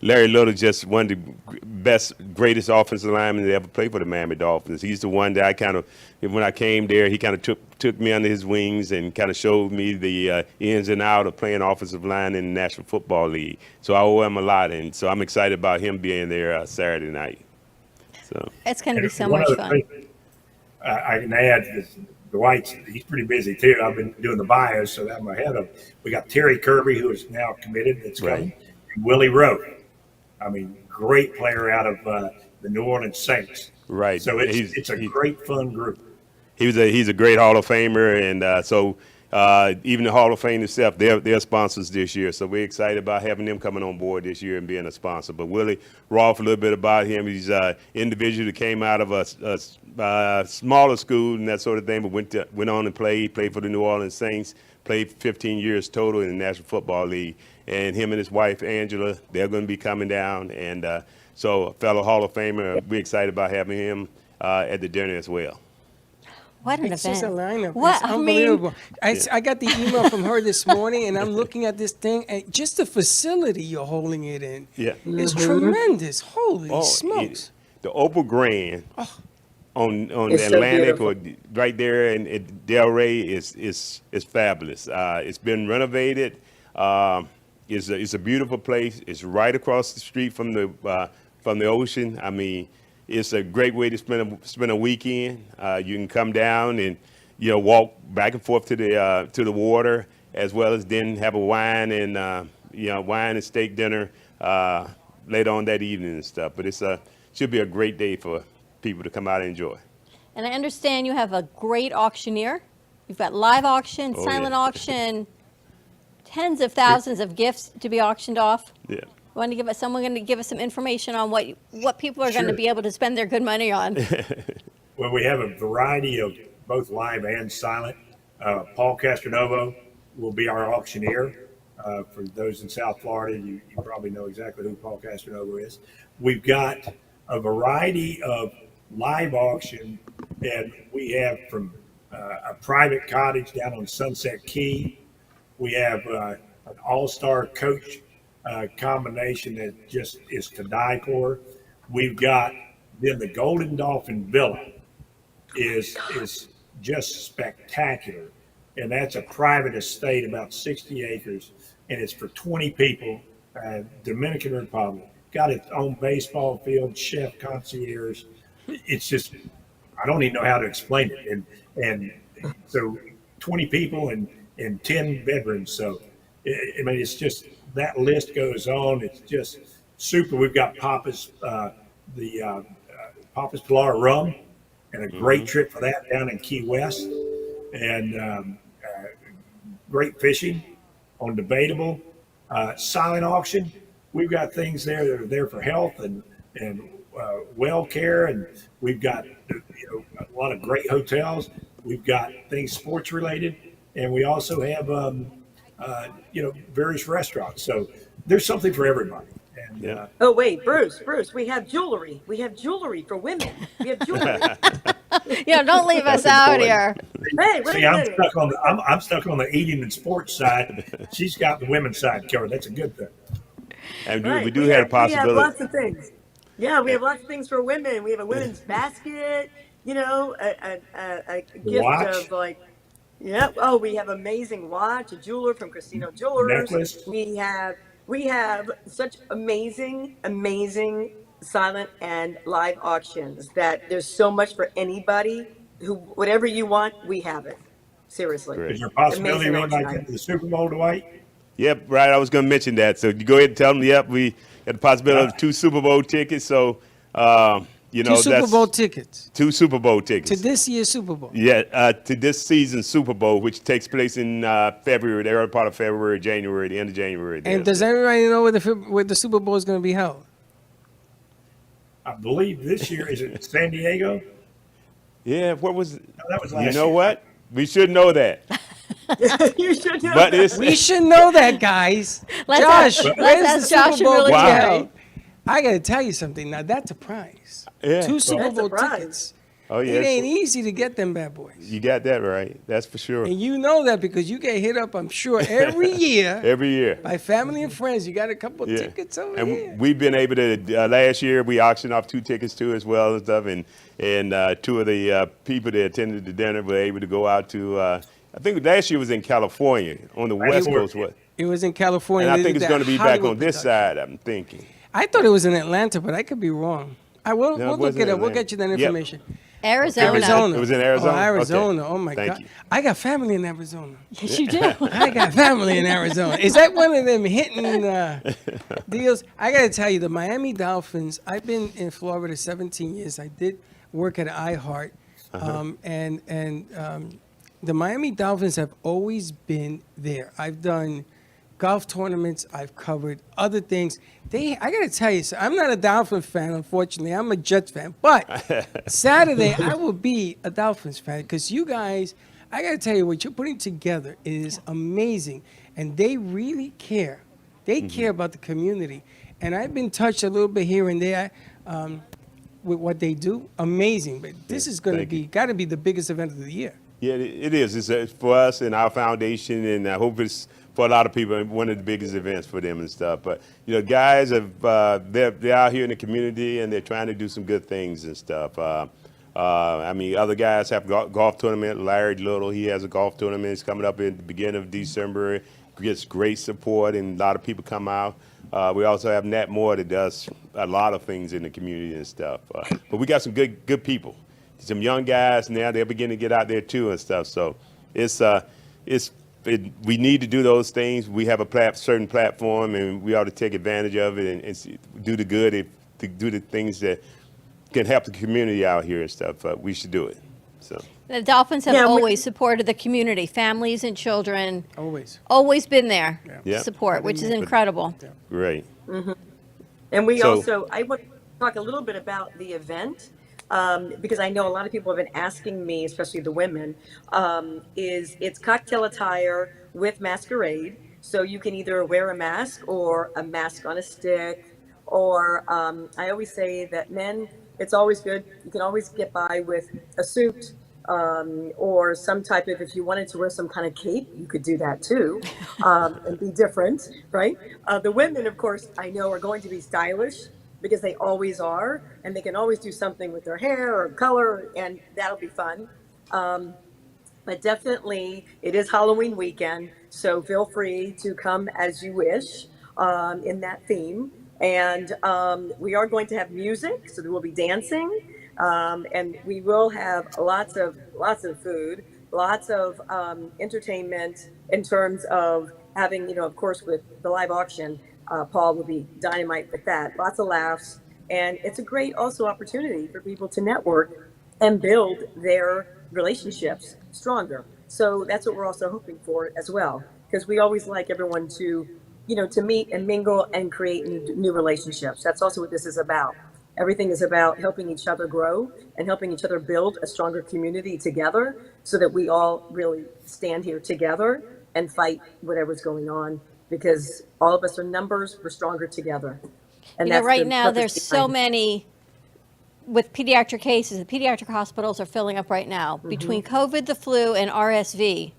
Larry Little, just one of the greatest offensive linemen that ever played for the Miami Dolphins. He's the one that when I came there, he kind of took me under his wings and kind of showed me the ins and outs of playing offensive line in the National Football League. So I owe him a lot, and so I'm excited about him being there Saturday night. So it's going to be so much fun. I can add this. Dwight, he's pretty busy too. I've been doing the bios, so I'm ahead of. We got Terry Kirby, who is now committed. That's coming. And Willie Rowe. I mean, great player out of the New Orleans Saints. Right. So it's a great, fun group. He's a great Hall of Famer, and so even the Hall of Fame itself, they're sponsors this year. So we're excited about having them coming on board this year and being a sponsor. But Willie Rolfe, a little bit about him. He's an individual that came out of a smaller school and that sort of thing, but went on and played for the New Orleans Saints, played 15 years total in the National Football League. And him and his wife, Angela, they're going to be coming down. And so a fellow Hall of Famer, we're excited about having him at the dinner as well. What an it's event. Just a lineup. What? It's unbelievable. I got the email from her this morning, and I'm looking at this thing, and just the facility you're holding it in is tremendous. Holy smokes. The Opal Grand on the Atlantic or right there in Delray is fabulous. It's been renovated. It's a beautiful place. It's right across the street from the ocean. I mean, it's a great way to spend a weekend. You can come down and walk back and forth to the water, as well as then have a wine and wine and steak dinner later on that evening and stuff. But it's should be a great day for people to come out and enjoy. And I understand you have a great auctioneer. You've got live auction, Oh, silent yeah. auction, tens of thousands of gifts to be auctioned off. Yeah. Want to give us someone going to give us some information on what people are going to Sure. be able to spend their good money on? Well, we have a variety of both live and silent. Paul Castronovo will be our auctioneer. For those in South Florida, you probably know exactly who Paul Castronovo is. We've got a variety of live auction, and we have from a private cottage down on Sunset Key. We have an all-star coach combination that just is to die for. We've got then the Golden Dolphin Villa is just spectacular, and that's a private estate, about 60 acres, and it's for 20 people. Dominican Republic, got its own baseball field, chef, concierge. It's just, I don't even know how to explain it. And so 20 people and 10 bedrooms. So I mean, it's just, that list goes on. It's just super. We've got Papa's Papa's Pilar rum, and a great trip for that down in Key West, and great fishing on Debatable. Silent auction. We've got things there that are there for health and well care, and we've got a lot of great hotels. We've got things sports related, and we also have various restaurants. So there's something for everybody. And, Oh wait, Bruce, we have jewelry. We have jewelry for women. We have jewelry. Yeah, don't leave us out here. Hey, wait see, a I'm minute. stuck on I'm stuck on the eating and sports side. She's got the women's side covered. That's a good thing. And Right. we do have a We possibility. have lots of things. Yeah, we have lots of things for women. We have a women's basket. A gift watch. of like. Yeah. Oh, we have amazing watch, a jeweler from Christino Jewelers. Necklace. We have such amazing silent and live auctions that there's so much for anybody who, whatever you want, we have it. Seriously. Great. Is there a possibility Amazing of anybody auction getting to the Super Bowl, Dwight? Yep, right. I was going to mention that. So you go ahead and tell them. Yep, we got the possibility of 2 Super Bowl tickets. So Two Super Bowl tickets 2 Super Bowl tickets to this year's Super Bowl. Yeah, to this season's Super Bowl, which takes place in February, the early part of February, January, the end of January. And does everybody know where the Super Bowl is going to be held? I believe this year is it San Diego? Yeah, what was it? No, that was You last know year. what? We should know that. You should know. But it's We should know that, guys. Let's Josh, ask- where's let's the ask Super Josh and Bowl really going to be Wow. held? I got to tell you something. Now, that's a prize. Yeah. 2 Super That's a Bowl prize. tickets. Oh yeah, It ain't easy to get them bad boys. you got that right. That's for sure. And you know that because you get hit up, I'm sure, every year Every year. by family and friends. You got a couple Yeah. tickets over And here. we've been able to. Last year, we auctioned off 2 tickets too, as well and stuff. And 2 of the people that attended the dinner were able to go out to. I think last year was in California on the West Coast. What? It was in California. And I They think did it's that going to be back Hollywood on this production. side. I'm thinking. I thought it was in Atlanta, but I could be wrong. We'll No, it look wasn't it up. We'll Atlanta. get you that Yep. information. Arizona. Arizona. It was in Arizona? Oh, Arizona. Okay. Oh, my Thank God. you. I got family in Arizona. Yes, you do. I got family in Arizona. Is that one of them hitting deals? I got to tell you, the Miami Dolphins, I've been in Florida 17 years. I did work at iHeart. The Miami Dolphins have always been there. I've done golf tournaments. I've covered other things. I got to tell you, so I'm not a Dolphin fan, unfortunately. I'm a Jets fan. But Saturday, I will be a Dolphins fan because you guys, I got to tell you, what you're putting together is amazing. And they really care. They care about the community. And I've been touched a little bit here and there with what they do. Amazing. But this is going to be, got to be the biggest event of the year. Yeah, it is. It's for us and our foundation, and I hope it's for a lot of people one of the biggest events for them and stuff. But guys have they're out here in the community and they're trying to do some good things and stuff. I mean, other guys have golf tournament. Larry Little, he has a golf tournament. It's coming up in the beginning of December. Gets great support and a lot of people come out. We also have Nat Moore that does a lot of things in the community and stuff. But we got some good people. Some young guys now, they're beginning to get out there too and stuff. So it's we need to do those things. We have a certain platform, and we ought to take advantage of it and do the good, do the things that can help the community out here and stuff. We should do it. So The Dolphins have always supported the community, families and children. Always been there Yeah. to support, which is incredible. Great. And we So- also, I want to talk a little bit about the event, because I know a lot of people have been asking me, especially the women, it's cocktail attire with masquerade. So you can either wear a mask or a mask on a stick, or I always say that men, it's always good. You can always get by with a suit, or some type of, if you wanted to wear some kind of cape, you could do that too, and be different, right? The women, of course, I know are going to be stylish because they always are, and they can always do something with their hair or color, and that'll be fun. But definitely, it is Halloween weekend, so feel free to come as you wish in that theme. And we are going to have music, so there will be dancing, and we will have lots of food, lots of entertainment in terms of having, of course, with the live auction, Paul will be dynamite with that. Lots of laughs, and it's a great also opportunity for people to network and build their relationships stronger. So that's what we're also hoping for as well, because we always like everyone to, to meet and mingle and create new relationships. That's also what this is about. Everything is about helping each other grow and helping each other build a stronger community together, so that we all really stand here together and fight whatever's going on, because all of us are numbers, we're stronger together. And that's Right the now, purpose there's so behind it. many, with pediatric cases, the pediatric hospitals are filling up right now between COVID, the flu, and RSV.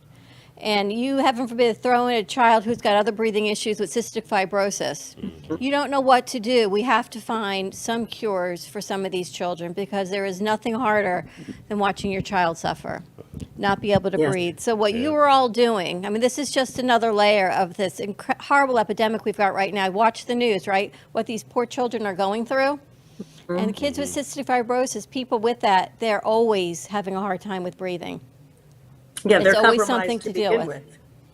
And you, heaven forbid, throw in a child who's got other breathing issues with cystic fibrosis. You don't know what to do. We have to find some cures for some of these children, because there is nothing harder than watching your child suffer, not be able to Yes. breathe. So what you are all doing, I mean, this is just another layer of this horrible epidemic we've got right now. Watch the news, right? What these poor children are going through. And the kids with cystic fibrosis, people with that, they're always having a hard time with breathing. Yeah, they're It's always compromised something to deal begin with.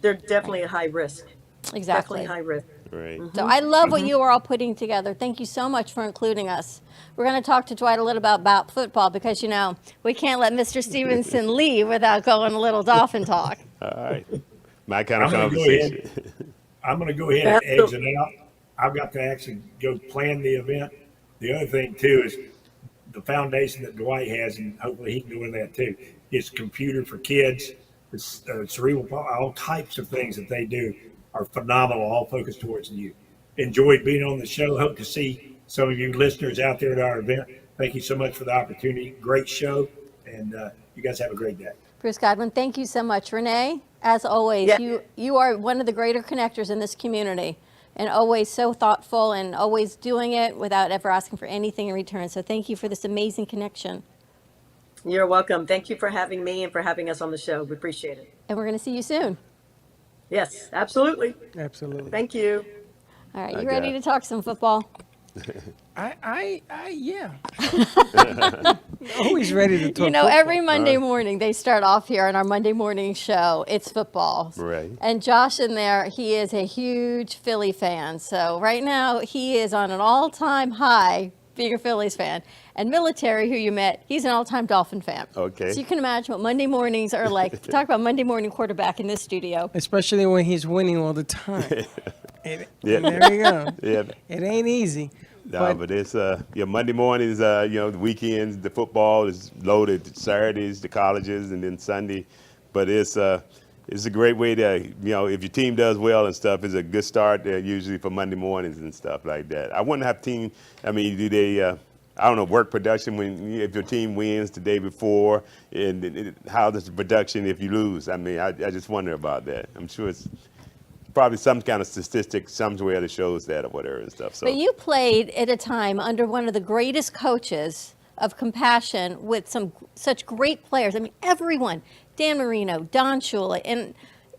They're definitely at high risk. Exactly. Definitely high risk. Right. So I love what you are all putting together. Thank you so much for including us. We're going to talk to Dwight a little about football, because, we can't let Mr. Stephenson leave without going a little Dolphin talk. All right. My kind of I'm gonna go conversation. I'm going to go ahead and exit out. I've got to actually go plan the event. The other thing, too, is the foundation that Dwight has, and hopefully he can do that too, is Computer for Kids. It's cerebral, all types of things that they do are phenomenal, all focused towards youth. Enjoyed being on the show. Hope to see some of you listeners out there at our event. Thank you so much for the opportunity. Great show, and you guys have a great day. Bruce Godwin, thank you so much. Renee, as always, you are one of the greater connectors in this community, and always so thoughtful and always doing it without ever asking for anything in return. So thank you for this amazing connection. You're welcome. Thank you for having me and for having us on the show. We appreciate it. And we're going to see you soon. Yes, absolutely. Absolutely. Thank you. All right, you ready to talk some football? Yeah. Always ready to talk football. Every Monday morning they start off here on our Monday morning show. It's football. Right. And Josh in there, he is a huge Philly fan. So right now he is on an all-time high being a Phillies fan. And Military, who you met, he's an all-time Dolphin fan. Okay. So you can imagine what Monday mornings are like. Talk about Monday morning quarterback in this studio. Especially when he's winning all the time. Yeah. There you go. Yeah. It ain't easy. No, but it's Monday mornings, the weekends, the football is loaded. Saturdays, the colleges, and then Sunday. But it's a great way to, if your team does well and stuff, it's a good start usually for Monday mornings and stuff like that. I wonder how team, do they, work production if your team wins the day before, and how does the production if you lose? I just wonder about that. I'm sure it's probably some kind of statistic somewhere that shows that or whatever and stuff. So. But you played at a time under one of the greatest coaches of compassion with such great players. Everyone, Dan Marino, Don Shula, and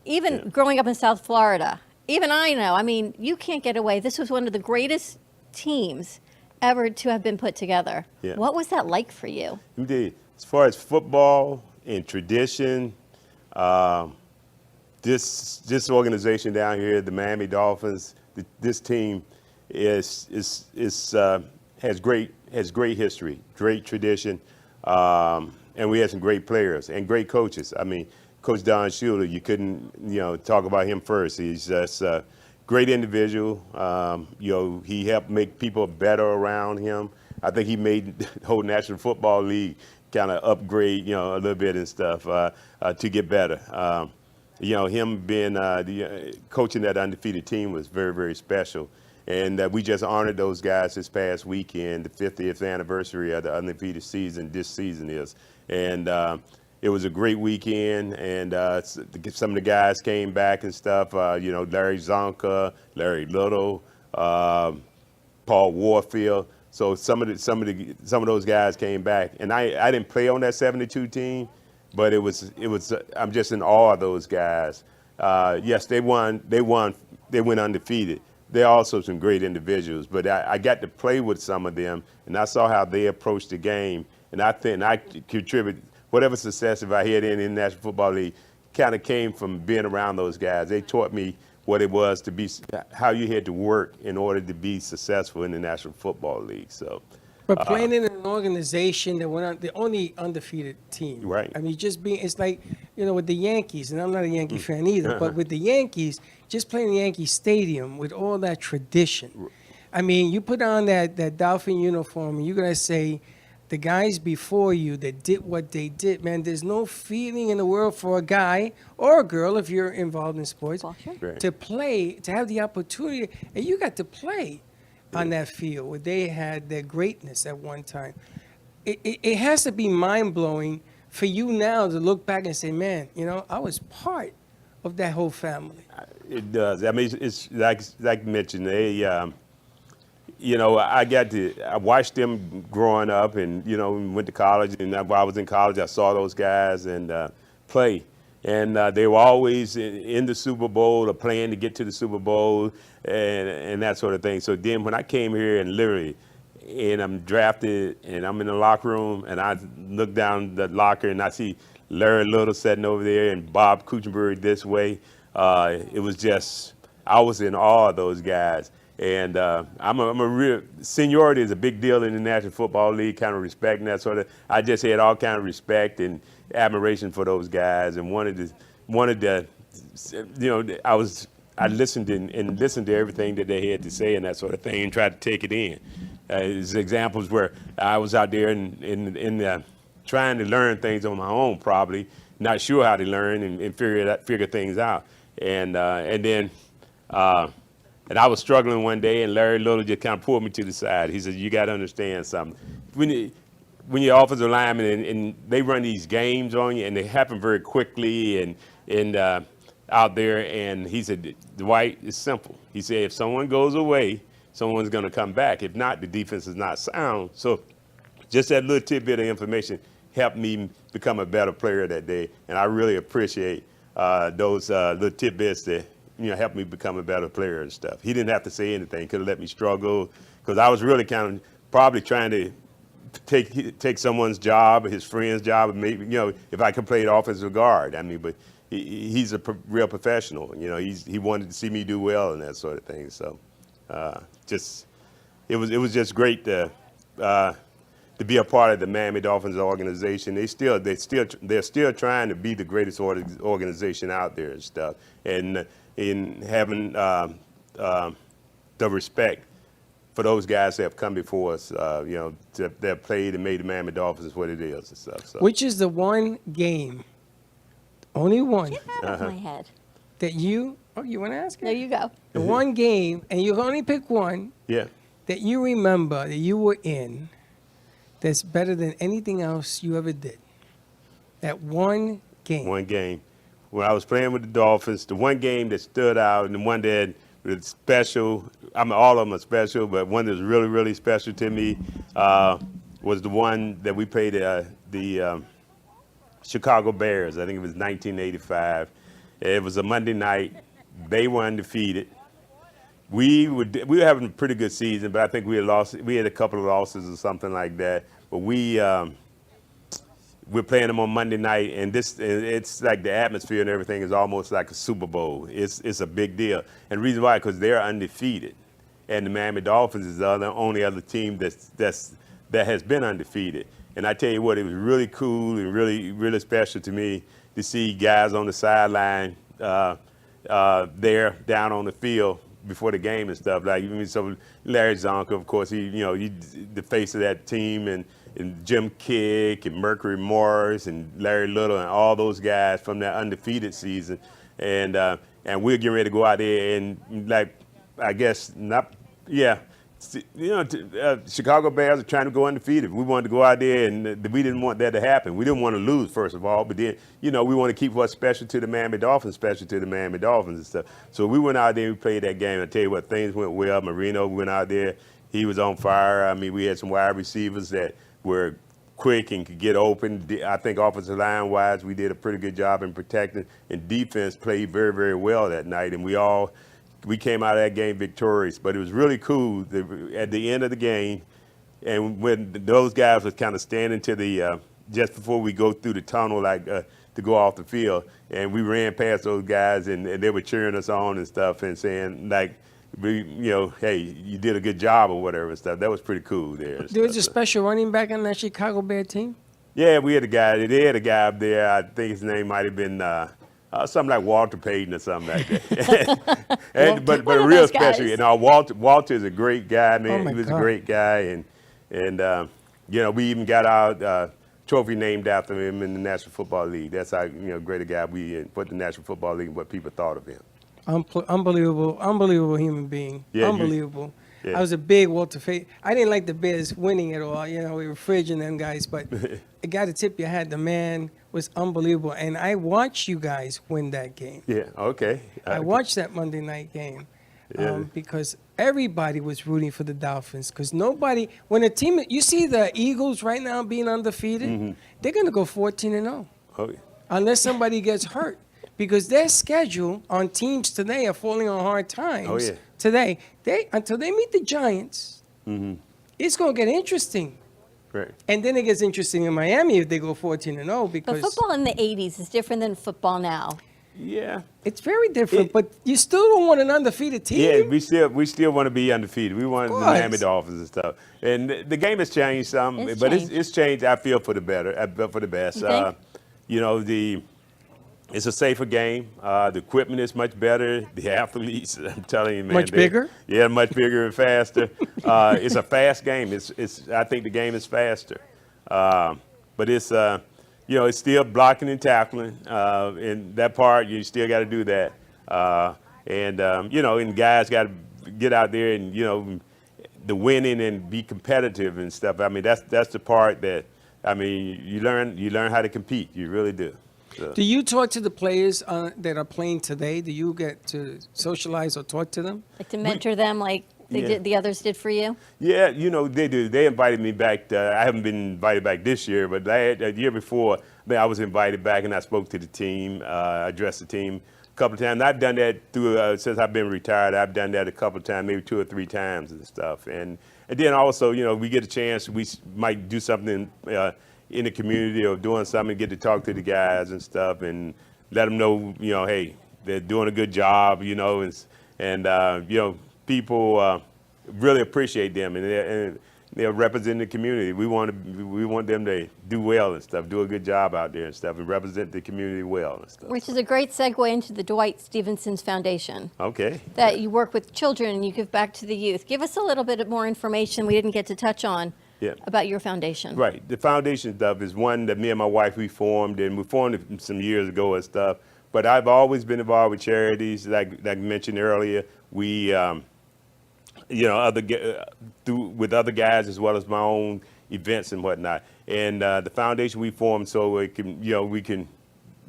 even growing up in South Florida, even I know, you can't get away. This was one of the greatest teams ever to have been put together. Yeah. What was that like for you? Indeed. As far as football and tradition, this organization down here, the Miami Dolphins, this team has great history, great tradition, and we had some great players and great coaches. I mean, Coach Don Shula, you couldn't talk about him first. He's just a great individual. He helped make people better around him. I think he made the whole National Football League kind of upgrade, a little bit and stuff to get better. Him being coaching that undefeated team was very, very special. And we just honored those guys this past weekend, the 50th anniversary of the undefeated season this season is. And it was a great weekend, and some of the guys came back and stuff, Larry Zonka, Larry Little, Paul Warfield. So some of those guys came back. And I didn't play on that 72 team, but it was I'm just in awe of those guys. Yes, they went undefeated. They're also some great individuals, but I got to play with some of them, and I saw how they approached the game, and I think I contribute whatever success if I had in the National Football League kind of came from being around those guys. They taught me what it was to be, how you had to work in order to be successful in the National Football League. So. But playing in an organization that went on, the only undefeated team. Right. I mean, it's like, with the Yankees, and I'm not a Yankee fan either, but with the Yankees, just playing in Yankee Stadium with all that tradition. I mean, you put on that Dolphin uniform, and you're going to say, the guys before you that did what they did, man, there's no feeling in the world for a guy or a girl, if you're involved in sports, to play, to have the opportunity, and you got to play on that field where they had their greatness at one time. It has to be mind-blowing for you now to look back and say, man, I was part of that whole family. It does. I mean, it's like you mentioned, I watched them growing up and, went to college. And while I was in college, I saw those guys and play. And they were always in the Super Bowl or playing to get to the Super Bowl and that sort of thing. So then when I came here and I'm drafted and I'm in the locker room and I look down the locker and I see Larry Little sitting over there and Bob Kuchenberg this way, it was just, I was in awe of those guys. And I'm a real, seniority is a big deal in the National Football League, kind of respect and that sort of, I just had all kind of respect and admiration for those guys and wanted to, I listened and listened to everything that they had to say and that sort of thing and tried to take it in. There's examples where I was out there in trying to learn things on my own, probably not sure how to learn and figure things out. And I was struggling one day, and Larry Little just kind of pulled me to the side. He said, "You got to understand something. When you're offensive lineman and they run these games on you, and they happen very quickly and out there." And he said, "Dwight, it's simple." He said, "If someone goes away, someone's going to come back. If not, the defense is not sound." So just that little tidbit of information helped me become a better player that day, and I really appreciate those little tidbits that helped me become a better player and stuff. He didn't have to say anything; could have let me struggle because I was really kind of probably trying to take someone's job, his friend's job, and maybe if I could play the offensive guard. I mean, but he's a real professional. He wanted to see me do well and that sort of thing. So it was just great to be a part of the Miami Dolphins organization. They're still trying to be the greatest organization out there and stuff, and in having the respect for those guys that have come before us, that have played and made the Miami Dolphins what it is and stuff. So. Which is the one game, only one, Get out of my head. that you want to ask it? There you go. The one game, and you can only pick one, Yeah. that you remember that you were in that's better than anything else you ever did. That one game. One game. When I was playing with the Dolphins, the one game that stood out and the one that was special, I mean, all of them are special, but one that was really, really special to me was the one that we played the Chicago Bears. I think it was 1985. It was a Monday night. They were undefeated. We were having a pretty good season, but I think we had lost. We had a couple of losses or something like that. But we we're playing them on Monday night, and it's like the atmosphere and everything is almost like a Super Bowl. It's a big deal, and the reason why, because they're undefeated, and the Miami Dolphins is the only other team that has been undefeated. And I tell you what, it was really cool and really special to me to see guys on the sideline there down on the field before the game and stuff. Like even so, Larry Zonka, of course, he the face of that team, and Jim Kick and Mercury Morris and Larry Little and all those guys from that undefeated season, and we're getting ready to go out there and Chicago Bears are trying to go undefeated. We wanted to go out there, and we didn't want that to happen. We didn't want to lose, first of all, but then, we want to keep what's special to the Miami Dolphins and stuff. So we went out there and we played that game. I tell you what, things went well. Marino went out there. He was on fire. I mean, we had some wide receivers that were quick and could get open. I think offensive line-wise, we did a pretty good job in protecting, and defense played very, very well that night, and we came out of that game victorious. But it was really cool at the end of the game, and when those guys were kind of standing to the just before we go through the tunnel, to go off the field, and we ran past those guys, and they were cheering us on and stuff, and saying hey, you did a good job or whatever and stuff. That was pretty cool there. There was a special running back on that Chicago Bear team? Yeah, we had a guy. They had a guy up there. I think his name might have been something like Walter Payton or something like that. but real special. Walter is a great guy, man. He was a great guy, and we even got our trophy named after him in the National Football League. That's how great a guy we put the National Football League and what people thought of him. Unbelievable human being. Yeah, unbelievable. I was a big Walter Payton. I didn't like the Bears winning at all. We were fridging them guys, but I got to tip your hat. The man was unbelievable, and I watched you guys win that game. Yeah. Okay. I watched that Monday night game because everybody was rooting for the Dolphins. Because when a team, you see the Eagles right now being undefeated, they're gonna go 14-0. Oh, yeah. Unless somebody gets hurt. Because their schedule on teams today are falling on hard times. Today, until they meet the Giants, it's going to get interesting. Right. And then it gets interesting in Miami if they go 14-0 because. But football in the 80s is different than football now. Yeah. It's very different, but you still don't want an undefeated team. Yeah, we still want to be undefeated. We want the Miami Dolphins and stuff. And the game has changed some, it's changed. I feel for the best. It's a safer game. The equipment is much better. The athletes, I'm telling you, man. Much bigger? Yeah, much bigger and faster. It's a fast game. I think the game is faster. But it's still blocking and tackling. And that part, you still got to do that. And guys got to get out there and, the winning and be competitive and stuff. I mean, that's the part that, you learn how to compete. You really do. So. Do you talk to the players that are playing today? Do you get to socialize or talk to them? Like to mentor them like the others did for you? Yeah, they do. They invited me back. I haven't been invited back this year, but the year before, I was invited back and I spoke to the team, addressed the team a couple of times. I've done that since I've been retired. I've done that a couple of times, maybe 2 or 3 times and stuff. And then also, we get a chance. We might do something in the community or doing something, get to talk to the guys and stuff and let them know, hey, they're doing a good job, and people really appreciate them and they're representing the community. We want them to do well and stuff, do a good job out there and stuff, and represent the community well and stuff. Which is a great segue into the Dwight Stephenson's Foundation. Okay. That you work with children and you give back to the youth. Give us a little bit more information we didn't get to touch on. About your foundation. Right. The foundation stuff is one that me and my wife, we formed it some years ago and stuff. But I've always been involved with charities, like I mentioned earlier. We, with other guys as well as my own events and whatnot. And the foundation we formed so it can, we can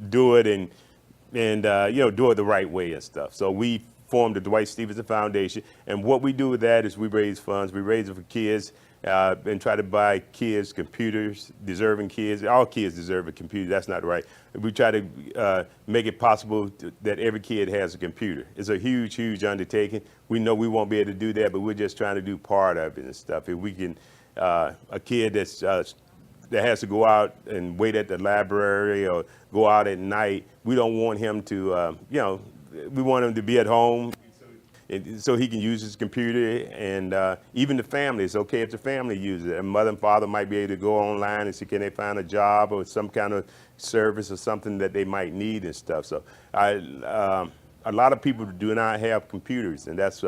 do it and do it the right way and stuff. So we formed the Dwight Stephenson Foundation, and what we do with that is we raise funds. We raise it for kids. And try to buy kids computers, deserving kids. All kids deserve a computer. That's not right. We try to make it possible that every kid has a computer. It's a huge, huge undertaking. We know we won't be able to do that, but we're just trying to do part of it and stuff. If we can, a kid that's that has to go out and wait at the library or go out at night. We don't want him to, we want him to be at home so he can use his computer, and even the family. It's okay if the family uses it. And mother and father might be able to go online and see can they find a job or some kind of service or something that they might need and stuff. So a lot of people do not have computers, and that's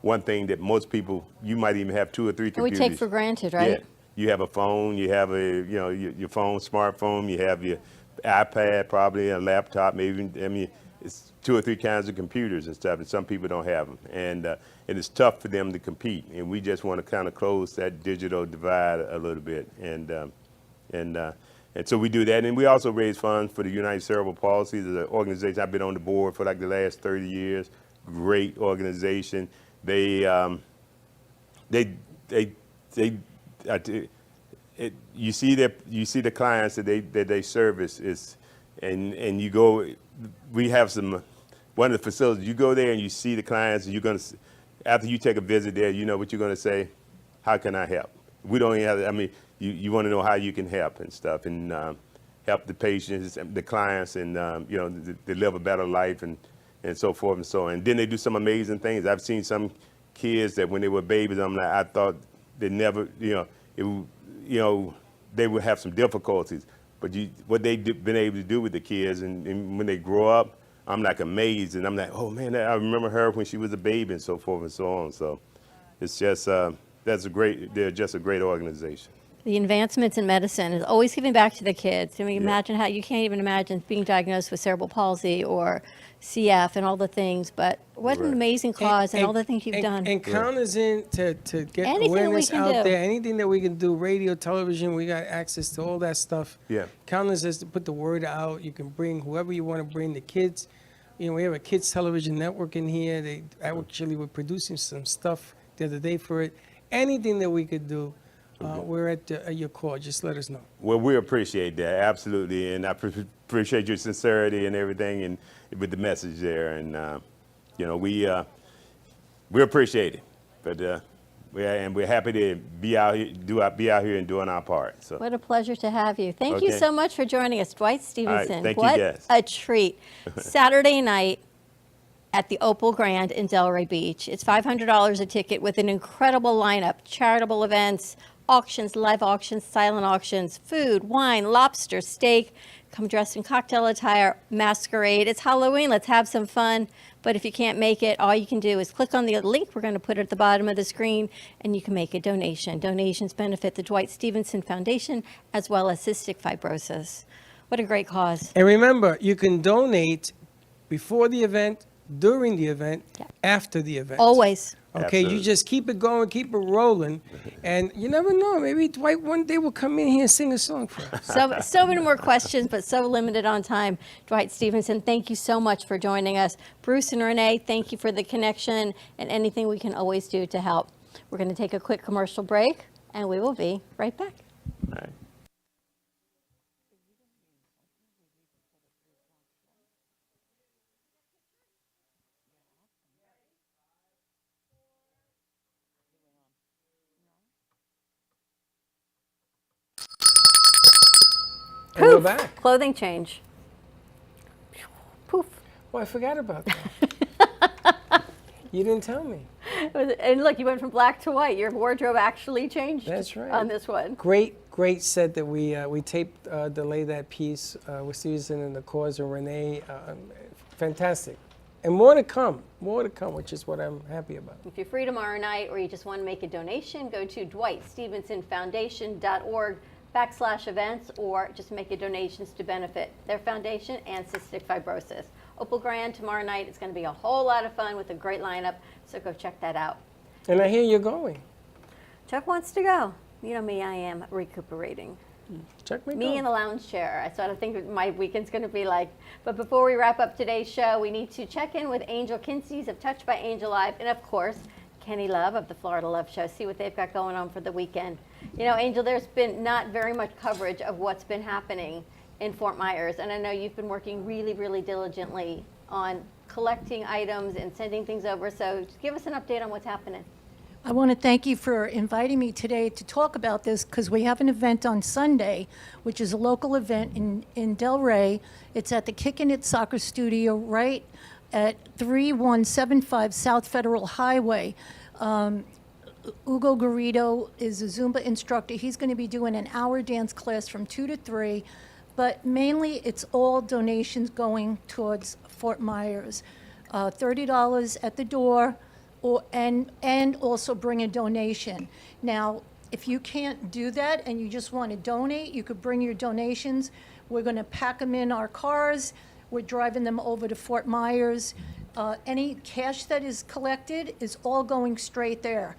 one thing that most people, you might even have 2 or 3 computers. We take for granted, right? Yeah. You have a phone, you have your phone, smartphone, you have your iPad, probably a laptop, maybe. I mean, it's 2 or 3 kinds of computers and stuff, and some people don't have them, and it's tough for them to compete. And we just want to kind of close that digital divide a little bit, and so we do that. And we also raise funds for the United Cerebral Palsy, the organization I've been on the board for like the last 30 years. Great organization. You see the clients that they service and you go. We have one of the facilities. You go there and you see the clients, and after you take a visit there, you know what you're gonna say. How can I help? We don't even have. I mean, you want to know how you can help and stuff, and help the patients, the clients, and they live a better life and so forth and so on. And then they do some amazing things. I've seen some kids that when they were babies, I thought they never, they would have some difficulties. But what they've been able to do with the kids, and when they grow up, I'm like amazed, and I'm like, oh man, I remember her when she was a baby and so forth and so on. So it's just, they're just a great organization. The advancements in medicine is always giving back to the kids. I mean, imagine how, you can't even imagine being diagnosed with cerebral palsy or CF and all the things, but what an amazing cause and all the things you've done. And count us in to get Anything awareness we can out do. there. Anything that we can do, radio, television, we got access to all that stuff. Yeah. Count us as to put the word out. You can bring whoever you want to bring, the kids. We have a kids television network in here. They actually were producing some stuff the other day for it. Anything that we could do, we're at your call. Just let us know. Well, we appreciate that, absolutely, and I appreciate your sincerity and everything, and with the message there, and we appreciate it, but we're happy to be out here and doing our part. So. What a pleasure to have you. Thank you so much for joining us, Dwight Stephenson. All right, thank what you guys. a treat. Saturday night at the Opal Grand in Delray Beach. It's $500 a ticket with an incredible lineup, charitable events, auctions, live auctions, silent auctions, food, wine, lobster, steak. Come dressed in cocktail attire, masquerade. It's Halloween. Let's have some fun. But if you can't make it, all you can do is click on the link. We're going to put it at the bottom of the screen, and you can make a donation. Donations benefit the Dwight Stephenson Foundation as well as cystic fibrosis. What a great cause. And remember, you can donate before the event, during the event, after the event. Always. Okay, you just keep it going, keep it rolling, and you never know. Maybe Dwight one day will come in here and sing a song for us. So many more questions, but so limited on time. Dwight Stephenson, thank you so much for joining us. Bruce and Rene, thank you for the connection and anything we can always do to help. We're going to take a quick commercial break, and we will be right back. All right. And we're Poof. back. Clothing change. Poof. Well, I forgot about that. You didn't tell me. And look, you went from black to white. Your wardrobe actually changed. That's right. On this one. Great set that we taped, delay that piece with Stephenson and the cause and Rene. Fantastic. And more to come, which is what I'm happy about. If you're free tomorrow night or you just want to make a donation, go to dwightstevensonfoundation.org/events or just make a donations to benefit their foundation and cystic fibrosis. Opal Grand tomorrow night. It's going to be a whole lot of fun with a great lineup, so go check that out. And I hear you're going. Chuck wants to go. You know me, I am recuperating. Chuck may Me go. in the lounge chair. I sort of think what my weekend's going to be like. But before we wrap up today's show, we need to check in with Angel Kinssies of Touched by Angel Live, and of course, Kenny Love of the Florida Love Show, see what they've got going on for the weekend. You know, Angel, there's been not very much coverage of what's been happening in Fort Myers, and I know you've been working really, really diligently on collecting items and sending things over, so just give us an update on what's happening. I want to thank you for inviting me today to talk about this because we have an event on Sunday, which is a local event in Delray. It's at the Kickin' It Soccer Studio right at 3175 South Federal Highway. Ugo Garrido is a Zumba instructor. He's going to be doing an hour dance class from 2 to 3, but mainly it's all donations going towards Fort Myers. $30 at the door, and also bring a donation. Now, if you can't do that and you just want to donate, you could bring your donations. We're going to pack them in our cars. We're driving them over to Fort Myers. Any cash that is collected is all going straight there.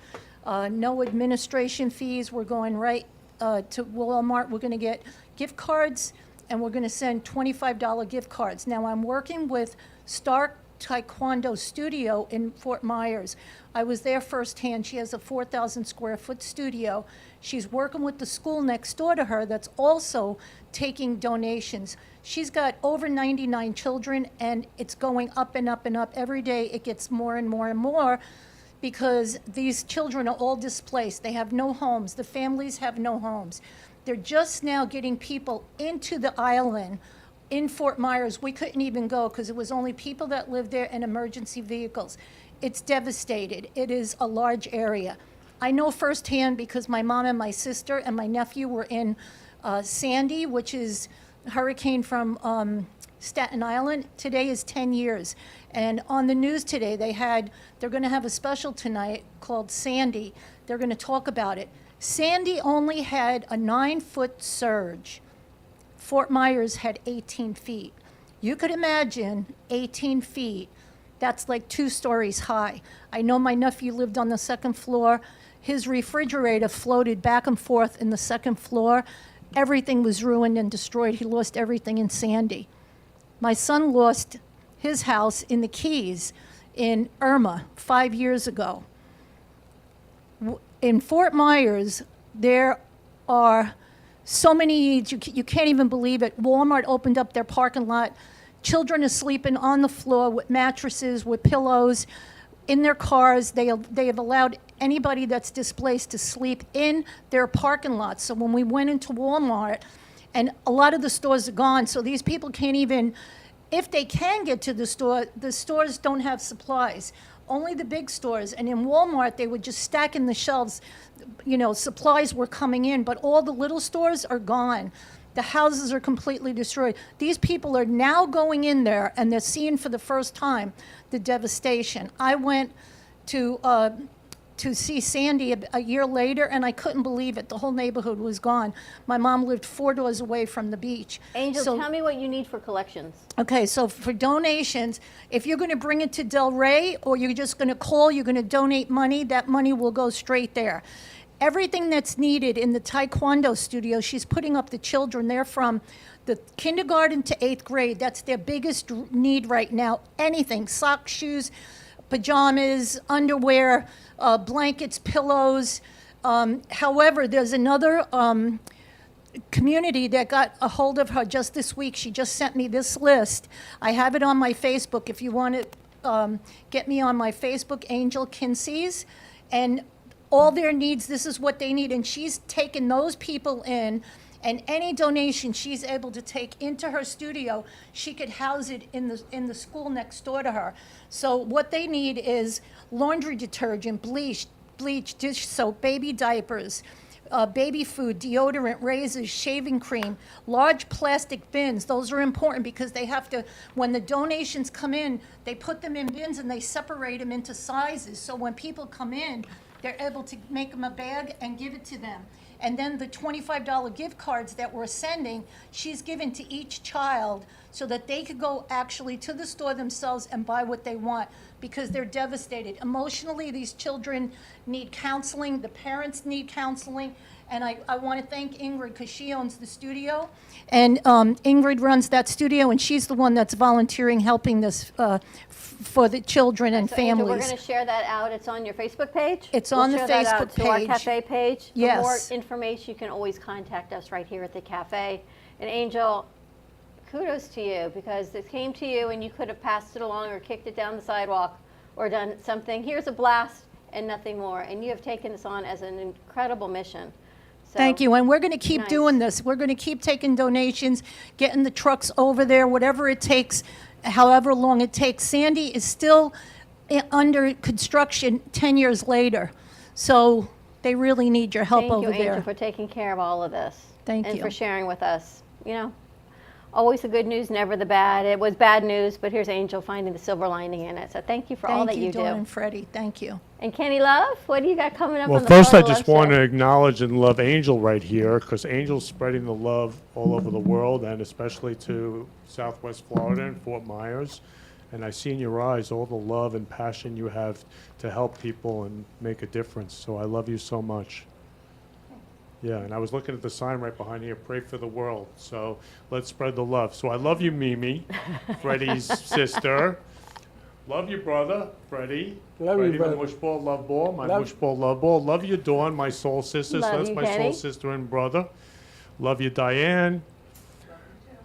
No administration fees. We're going right to Walmart. We're going to get gift cards, and we're going to send $25 gift cards. Now, I'm working with Stark Taekwondo Studio in Fort Myers. I was there firsthand. She has a 4,000 square foot studio. She's working with the school next door to her that's also taking donations. She's got over 99 children, and it's going up and up and up. Every day it gets more and more and more because these children are all displaced. They have no homes. The families have no homes. They're just now getting people into the island. In Fort Myers, we couldn't even go because it was only people that lived there and emergency vehicles. It's devastated. It is a large area. I know firsthand because my mom and my sister and my nephew were in Sandy, which is a hurricane from Staten Island. Today is 10 years. And on the news today, they're going to have a special tonight called Sandy. They're going to talk about it. Sandy only had a 9-foot surge. Fort Myers had 18 feet. You could imagine 18 feet. That's like 2 stories high. I know my nephew lived on the 2nd floor. His refrigerator floated back and forth in the 2nd floor. Everything was ruined and destroyed. He lost everything in Sandy. My son lost his house in the Keys in Irma 5 years ago. In Fort Myers, there are so many needs, you can't even believe it. Walmart opened up their parking lot. Children are sleeping on the floor with mattresses, with pillows, in their cars. They have allowed anybody that's displaced to sleep in their parking lot. So when we went into Walmart, and a lot of the stores are gone, so these people can't even, if they can get to the stores don't have supplies. Only the big stores. And in Walmart, they were just stacking the shelves. You know, supplies were coming in, but all the little stores are gone. The houses are completely destroyed. These people are now going in there, and they're seeing for the first time the devastation. I went to see Sandy a year later, and I couldn't believe it. The whole neighborhood was gone. My mom lived 4 doors away from the beach. Angel, tell me what you need for collections. Okay, so for donations, if you're going to bring it to Delray or you're just going to call, you're going to donate money, that money will go straight there. Everything that's needed in the Taekwondo studio, she's putting up the children. They're from the kindergarten to 8th grade. That's their biggest need right now. Anything, socks, shoes, pajamas, underwear, blankets, pillows. However, there's another community that got a hold of her just this week. She just sent me this list. I have it on my Facebook. If you want to get me on my Facebook, Angel Kinssies, and all their needs, this is what they need. And she's taken those people in, and any donation she's able to take into her studio, she could house it in the school next door to her. So what they need is laundry detergent, bleach, dish soap, baby diapers, baby food, deodorant, razors, shaving cream, large plastic bins. Those are important because they have to, when the donations come in, they put them in bins and they separate them into sizes. So when people come in, they're able to make them a bag and give it to them. And then the $25 gift cards that we're sending, she's given to each child so that they could go actually to the store themselves and buy what they want because they're devastated. Emotionally, these children need counseling. The parents need counseling. And I want to thank Ingrid because she owns the studio. And Ingrid runs that studio, and she's the one that's volunteering, helping this for the children and families. Angel, we're going to share that out. It's on your Facebook page? It's on the Facebook page. We'll share that out to our cafe page. Yes. For more information, you can always contact us right here at the cafe. And Angel, kudos to you because it came to you and you could have passed it along or kicked it down the sidewalk or done something. Here's a blast. and nothing more. And you have taken this on as an incredible mission. So, Thank you, and we're going to keep nice. doing this. We're going to keep taking donations, getting the trucks over there, whatever it takes, however long it takes. Sandy is still under construction 10 years later, so they really need your help Thank over you, there. Angel, for taking care of all of this. Thank and you. for sharing with us. You know, always the good news, never the bad. It was bad news, but here's Angel finding the silver lining in it. So thank you for all that you Dawn do. and Freddie. Thank you. And Kenny Love, what do you got coming up Well, on the first I Florida just Love want Show? to acknowledge and love Angel right here, because Angel's spreading the love all over the world, and especially to Southwest Florida and Fort Myers. And I see in your eyes all the love and passion you have to help people and make a difference. So I love you so much. Yeah, and I was looking at the sign right behind here, pray for the world. So let's spread the love. So I love you, Mimi, Freddie's sister. Love your brother, Freddie. Love you, Freddie, brother. the mushball love ball, my Love- mushball love ball. Love you, Dawn, my soul sister. Love So that's you, my soul Kenny. sister and brother. Love you, Diane.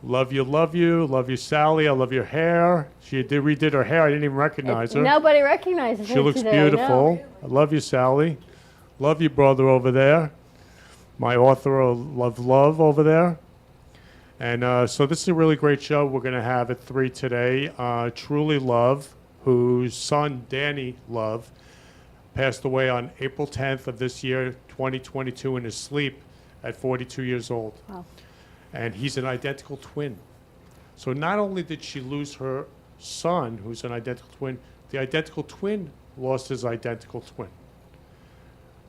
Love you, love you. Love you, Sally. I love your hair. She redid her hair. I didn't even recognize her. Nobody recognizes She her looks today, no. beautiful. I love you, Sally. Love you, brother, over there. My author of love over there. And so this is a really great show we're going to have at 3 today. Truly Love, whose son, Danny Love, passed away on April 10th of this year, 2022, in his sleep at 42 years old. Wow. And he's an identical twin. So not only did she lose her son, who's an identical twin, the identical twin lost his identical twin.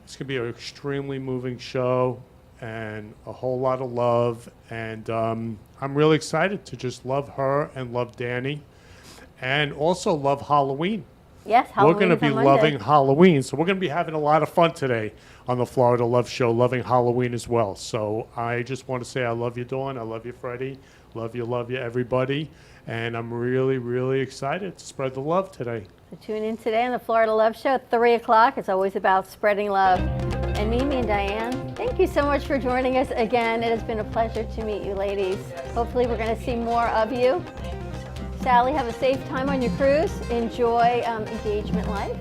It's going to be an extremely moving show and a whole lot of love. And I'm really excited to just love her and love Danny and also love Halloween. Yes, We're going to Halloween's be on Monday. loving Halloween. So we're going to be having a lot of fun today on the Florida Love Show, loving Halloween as well. So I just want to say I love you, Dawn. I love you, Freddie. Love you, everybody. And I'm really, really excited to spread the love today. So tune in today on the Florida Love Show at 3 o'clock. It's always about spreading love. And Mimi and Diane, thank you so much for joining us again. It has been a pleasure to meet you ladies. Hopefully we're going to see more of you. Sally, have a safe time on your cruise. Enjoy engagement life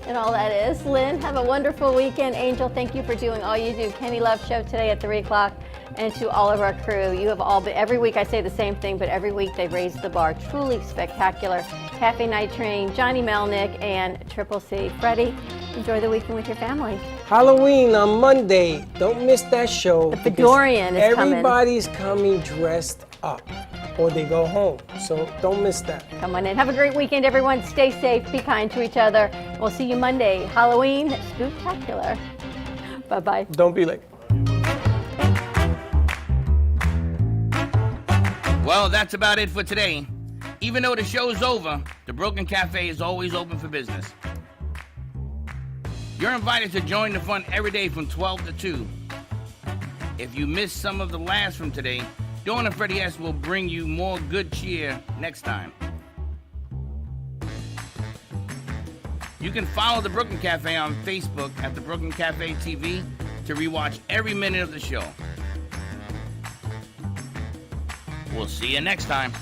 and all that is. Lynn, have a wonderful weekend. Angel, thank you for doing all you do. Kenny Love Show today at 3 o'clock. And to all of our crew, you have all been, every week I say the same thing, but every week they raise the bar. Truly spectacular. Cafe Night Train, Johnny Melnick, and Triple C. Freddie, enjoy the weekend with your family. Halloween on Monday. Don't miss that show. The because Fedorian is coming. Everybody's coming dressed up, or they go home. So don't miss that. Come on in. Have a great weekend, everyone. Stay safe. Be kind to each other. We'll see you Monday. Halloween Spooktacular. Bye-bye. Don't be late. Well, that's about it for today. Even though the show's over, the Brooklyn Cafe is always open for business. You're invited to join the fun every day from 12 to 2. If you missed some of the laughs from today, Dawn and Freddie S. will bring you more good cheer next time. You can follow the Brooklyn Cafe on Facebook at the Brooklyn Cafe TV to rewatch every minute of the show. We'll see you next time.